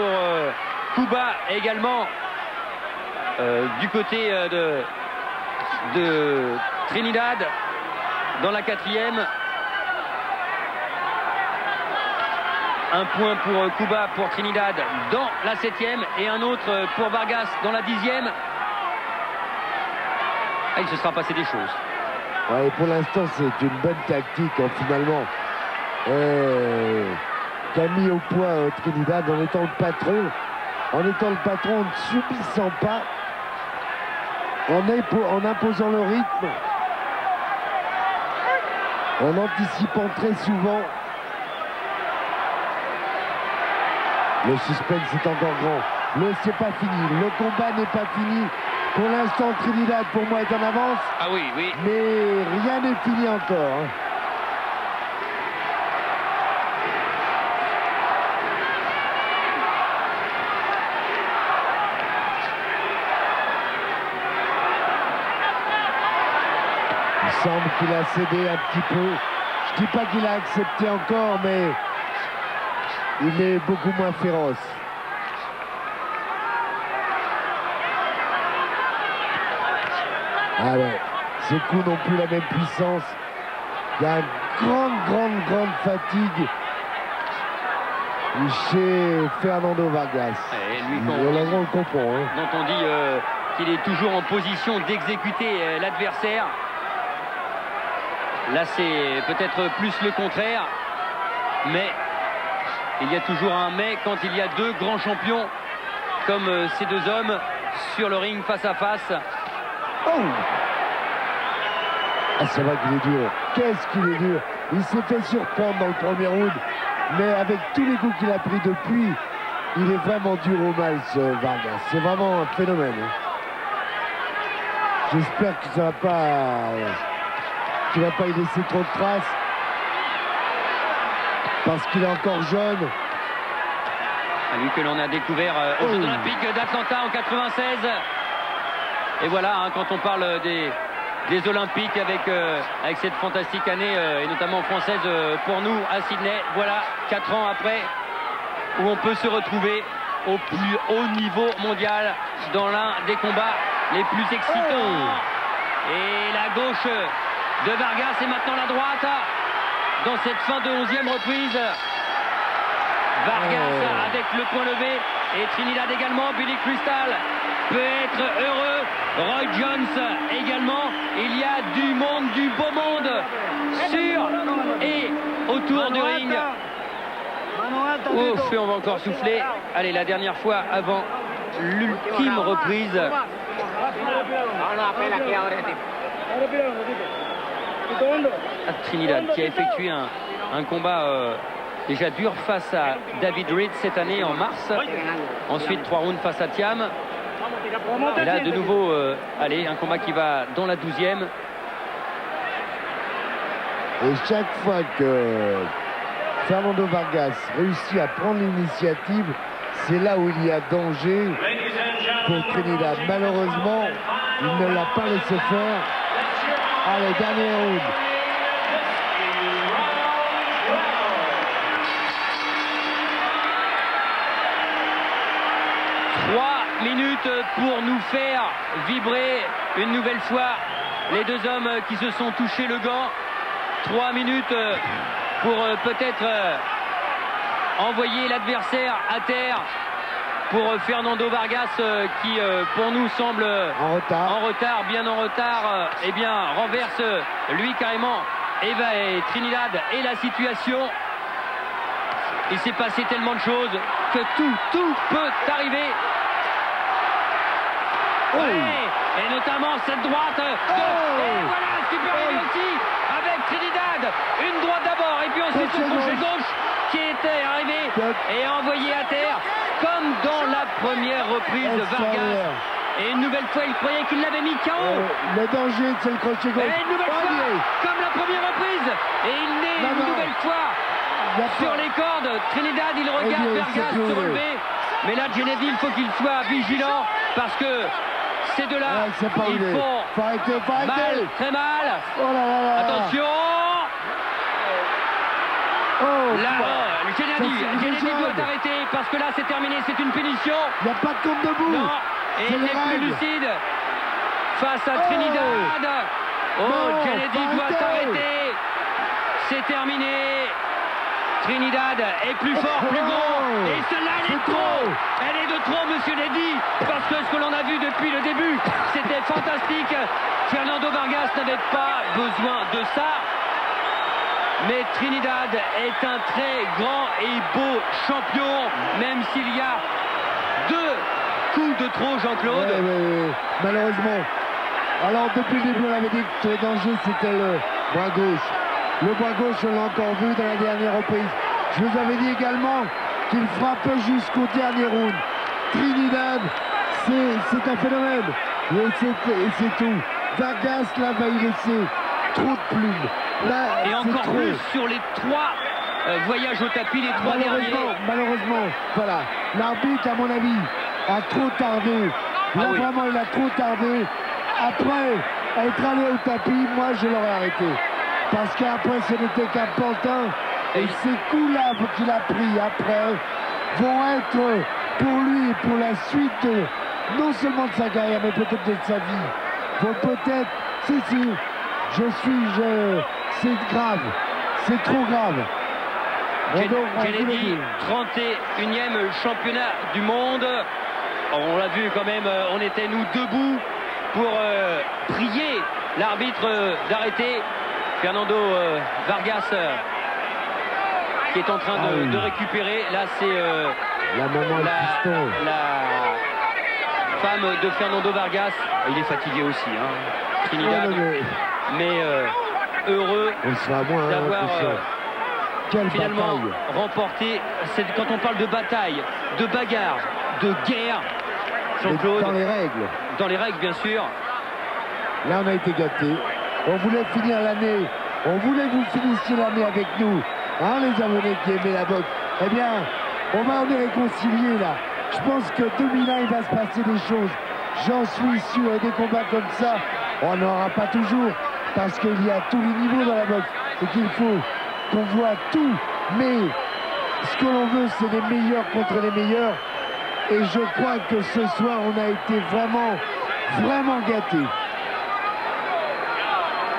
Cuba également du côté de Trinidad dans la 4e. Un point pour Cuba, pour Trinidad dans la 7e, et un autre pour Vargas dans la 10e. Ah, il se sera passé des choses. Ouais, pour l'instant, c'est une bonne tactique finalement. Qu'a mis au point Trinidad en étant le patron, en ne subissant pas en imposant le rythme, en anticipant très souvent. Le suspense est encore grand. C'est pas fini. Le combat n'est pas fini. Pour l'instant, Trinidad, pour moi, est en avance. Ah oui, oui. Mais rien n'est fini encore. Hein. Il semble qu'il a cédé un petit peu. Je dis pas qu'il a accepté encore, mais il est beaucoup moins féroce. Ah ouais, ces coups n'ont plus la même puissance. Il y a une grande fatigue chez Fernando Vargas. Et lui, on le comprend. Hein. Dont on dit qu'il est toujours en position d'exécuter l'adversaire. Là, c'est peut-être plus le contraire. Mais il y a toujours un mais quand il y a deux grands champions comme ces deux hommes sur le ring face à face. Oh, ah, c'est vrai qu'il est dur. Qu'est-ce qu'il est dur. Il s'est fait surprendre dans le premier round, mais avec tous les coups qu'il a pris depuis, il est vraiment dur au mal, ce Vargas. C'est vraiment un phénomène. Hein. J'espère que ça va pas, qu'il va pas y laisser trop de traces, parce qu'il est encore jeune. Lui que l'on a découvert aux Jeux Olympiques d'Atlanta en 96. Et voilà, hein, quand on parle des Olympiques avec cette fantastique année, et notamment française pour nous à Sydney, voilà, 4 ans après, où on peut se retrouver au plus haut niveau mondial dans l'un des combats les plus excitants. Et la gauche de Vargas et maintenant la droite dans cette fin de 11e reprise. Vargas avec le point levé et Trinidad également. Billy Crystal peut être heureux. Roy Jones également. Il y a du monde, du beau monde sur et autour du ring. Ouf, on va encore souffler. Allez, la dernière fois avant l'ultime reprise. Trinidad qui a effectué un combat déjà dur face à David Reed cette année en mars. Ensuite 3 rounds face à Thiam. Et là de nouveau allez, un combat qui va dans la 12e. Et chaque fois que Fernando Vargas réussit à prendre l'initiative, c'est là où il y a danger pour Trinidad. Malheureusement, il ne l'a pas laissé faire. Allez, dernier round. Minutes pour nous faire vibrer une nouvelle fois les deux hommes qui se sont touchés le gant. 3 minutes pour peut-être envoyer l'adversaire à terre pour Fernando Vargas qui pour nous semble en retard, bien en retard. Eh bien renverse lui carrément Eva et Trinidad et la situation. Il s'est passé tellement de choses que tout peut arriver. Ouais, et notamment cette droite et voilà, supériorité aussi avec Trinidad, une droite d'abord et puis ensuite le crochet gauche qui était arrivé et envoyé à terre comme dans la première reprise de Vargas. Et une nouvelle fois il croyait qu'il l'avait mis KO. Le danger c'est le crochet gauche. Et une nouvelle fois comme la première reprise et il naît une nouvelle fois sur les cordes. Trinidad il regarde Vargas se relever, mais là Genevieve il faut qu'il soit vigilant parce que ces deux-là, ils font mal, très mal. Oh là là là. Attention. Là, Genevieve doit arrêter parce que là, c'est terminé, c'est une punition. Il n'y a pas de compte debout. Non, et il n'est plus lucide face à Trinidad. Genevieve doit arrêter. C'est terminé. Trinidad est plus fort, plus gros. Et celle-là, elle est trop. Elle est de trop, monsieur Neddy. Parce que ce que l'on a vu depuis le début, c'était fantastique. Fernando Vargas n'avait pas besoin de ça. Mais Trinidad est un très grand et beau champion. Même s'il y a 2 coups de trop, Jean-Claude. Ouais. Malheureusement, Alors depuis le début, on avait dit que le danger, c'était le bras gauche. Le bras gauche, on l'a encore vu dans la dernière reprise. Je vous avais dit également qu'il frappait jusqu'au dernier round. Trinidad, c'est un phénomène. Et c'est tout. Vargas, là, va y laisser trop de plumes. Là, et encore trop. plus sur les 3 voyages au tapis, les 3 derniers. Malheureusement, voilà. L'arbitre, à mon avis, a trop tardé. Là, oui. vraiment, il a trop tardé. Après être allé au tapis, moi, je l'aurais arrêté. Parce qu'après, ce n'était qu'un pantin. Et ces coups-là qu'il a pris après vont être pour lui et pour la suite, non seulement de sa carrière, mais peut-être de sa vie. Vont peut-être, c'est grave. C'est trop grave. Kennedy, 31e championnat du monde. On l'a vu quand même, on était nous debout pour prier l'arbitre d'arrêter. Fernando Vargas qui est en train de récupérer. Là, c'est la femme de Fernando Vargas. Il est fatigué aussi, hein, Trinidad. Mais heureux d'avoir finalement remporté. Quand on parle de bataille, de bagarre, de guerre, Jean-Claude. Dans les règles. Dans les règles, bien sûr. Là, on a été gâtés. On voulait finir l'année. On voulait que vous finissiez l'année avec nous. Hein, les abonnés qui aimaient la boxe. Eh bien, on va en réconcilier là. Je pense que 2001, il va se passer des choses. J'en suis sûr. Et des combats comme ça, on n'aura pas toujours. Parce qu'il y a tous les niveaux dans la boxe. Et qu'il faut qu'on voit tout. Mais ce que l'on veut, c'est les meilleurs contre les meilleurs. Et je crois que ce soir, on a été vraiment gâtés.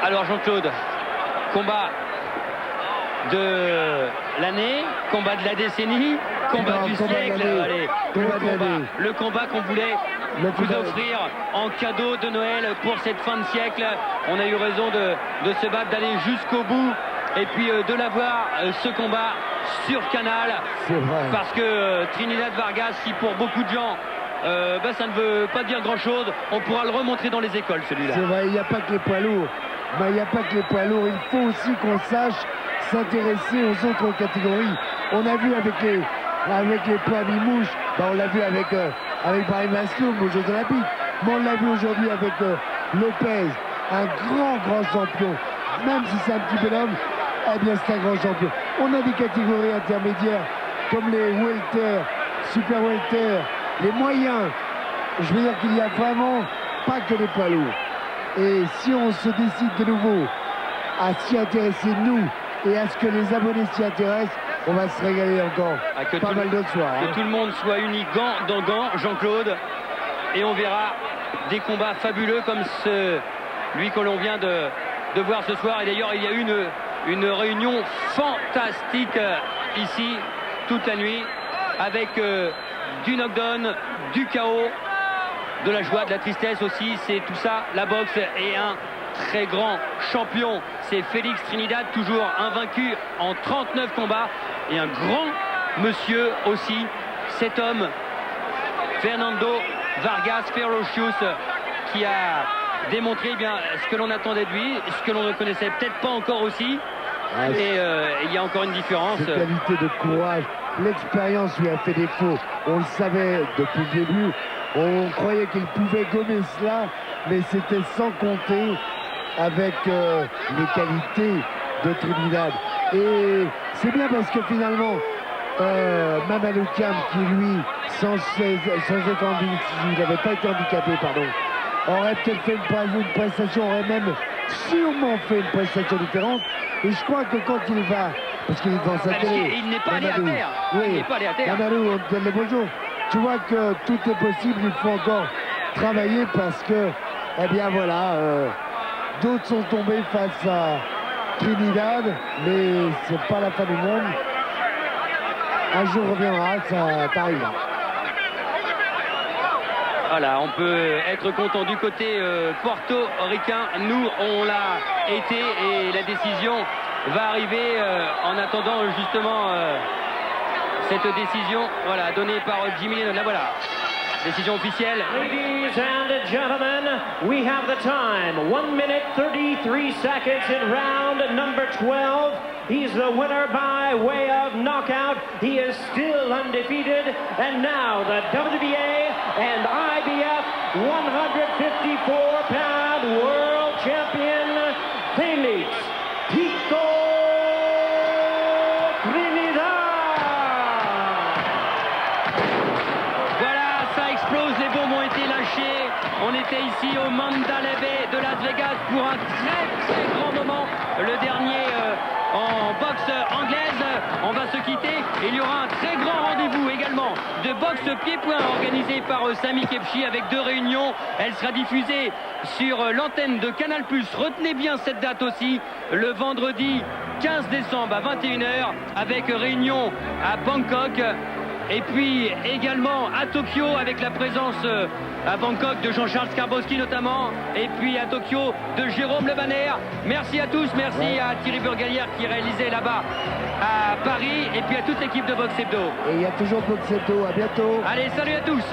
Alors Jean-Claude, combat de l'année, combat de la décennie, combat du siècle. Allez, le combat qu'on voulait vous offrir en cadeau de Noël pour cette fin de siècle. On a eu raison de se battre, d'aller jusqu'au bout et puis de l'avoir, ce combat sur Canal. Parce que Trinidad Vargas, qui pour beaucoup de gens ça ne veut pas dire grand chose, on pourra le remontrer dans les écoles, celui-là. C'est vrai, il n'y a pas que les poids lourds. Il n'y a pas que les poids lourds, il faut aussi qu'on sache s'intéresser aux autres catégories. On a vu avec les poids mi-mouche, on l'a vu avec Brahim Asloum aux Jeux Olympiques, mais on l'a vu aujourd'hui avec Lopez, un grand champion. Même si c'est un petit bonhomme, eh bien c'est un grand champion. On a des catégories intermédiaires comme les welter, super welter, les moyens. Je veux dire qu'il n'y a vraiment pas que les poids lourds. Et si on se décide de nouveau à s'y intéresser, nous, et à ce que les abonnés s'y intéressent, on va se régaler encore pas mal d'autres soirs. Que tout le monde soit uni gant dans gant, Jean-Claude, et on verra des combats fabuleux comme celui que l'on vient de voir ce soir. Et d'ailleurs, il y a eu une réunion fantastique ici, toute la nuit, avec du knockdown, du chaos, de la joie, de la tristesse aussi. C'est tout ça, la boxe, et un très grand champion. C'est Félix Trinidad, toujours invaincu en 39 combats, et un grand monsieur aussi, cet homme, Fernando Vargas Ferocious, qui a démontré bien ce que l'on attendait de lui, ce que l'on ne connaissait peut-être pas encore aussi. Et il y a encore une différence. Cette qualité de courage, l'expérience lui a fait défaut. On le savait depuis le début. On croyait qu'il pouvait gommer cela, mais c'était sans compter avec les qualités de Trinidad. Et c'est bien parce que finalement, Mamadou Thiam, qui lui, sans être handicapé, il n'avait pas été handicapé, pardon, aurait peut-être fait une prestation, aurait même sûrement fait une prestation différente. Et je crois que quand il va, parce qu'il est dans sa télé, il n'est pas allé à terre. Oui, il n'est pas allé à terre. Mamadou, on te donne le bonjour. Tu vois que tout est possible, il faut encore travailler parce que, eh bien voilà, d'autres sont tombés face à Trinidad, mais c'est pas la fin du monde. Un jour reviendra, ça t'arrivera. Voilà, on peut être content du côté portoricain. Nous, on l'a été, et la décision va arriver en attendant justement cette décision, voilà, donnée par Jimmy Lennon. Là, voilà. Décision officielle. Ladies and gentlemen, we have the time. 1 minute 33 seconds in round number 12. He's the winner by way of knockout. He is still undefeated. And now the WBA and IBF 154-pound world champion, Félix Tito Trinidad. Voilà, ça explose, les bombes ont été lâchées. On était ici au Mandalay Bay de Las Vegas pour un très grand moment. Le dernier en boxe anglaise. On va se quitter. Il y aura un très grand rendez-vous également de boxe pied-point organisé par Sami Khedji avec 2 réunions. Elle sera diffusée sur l'antenne de Canal+. Retenez bien cette date aussi, le vendredi 15 décembre à 21h avec réunion à Bangkok. Et puis également à Tokyo avec la présence à Bangkok de Jean-Charles Skarbowski notamment. Et puis à Tokyo de Jérôme Le Banner. Merci à tous, merci à Thierry Burgalière qui réalisait là-bas à Paris. Et puis à toute l'équipe de Box Hebdo. Et il y a toujours Box Hebdo, à bientôt. Allez, salut à tous.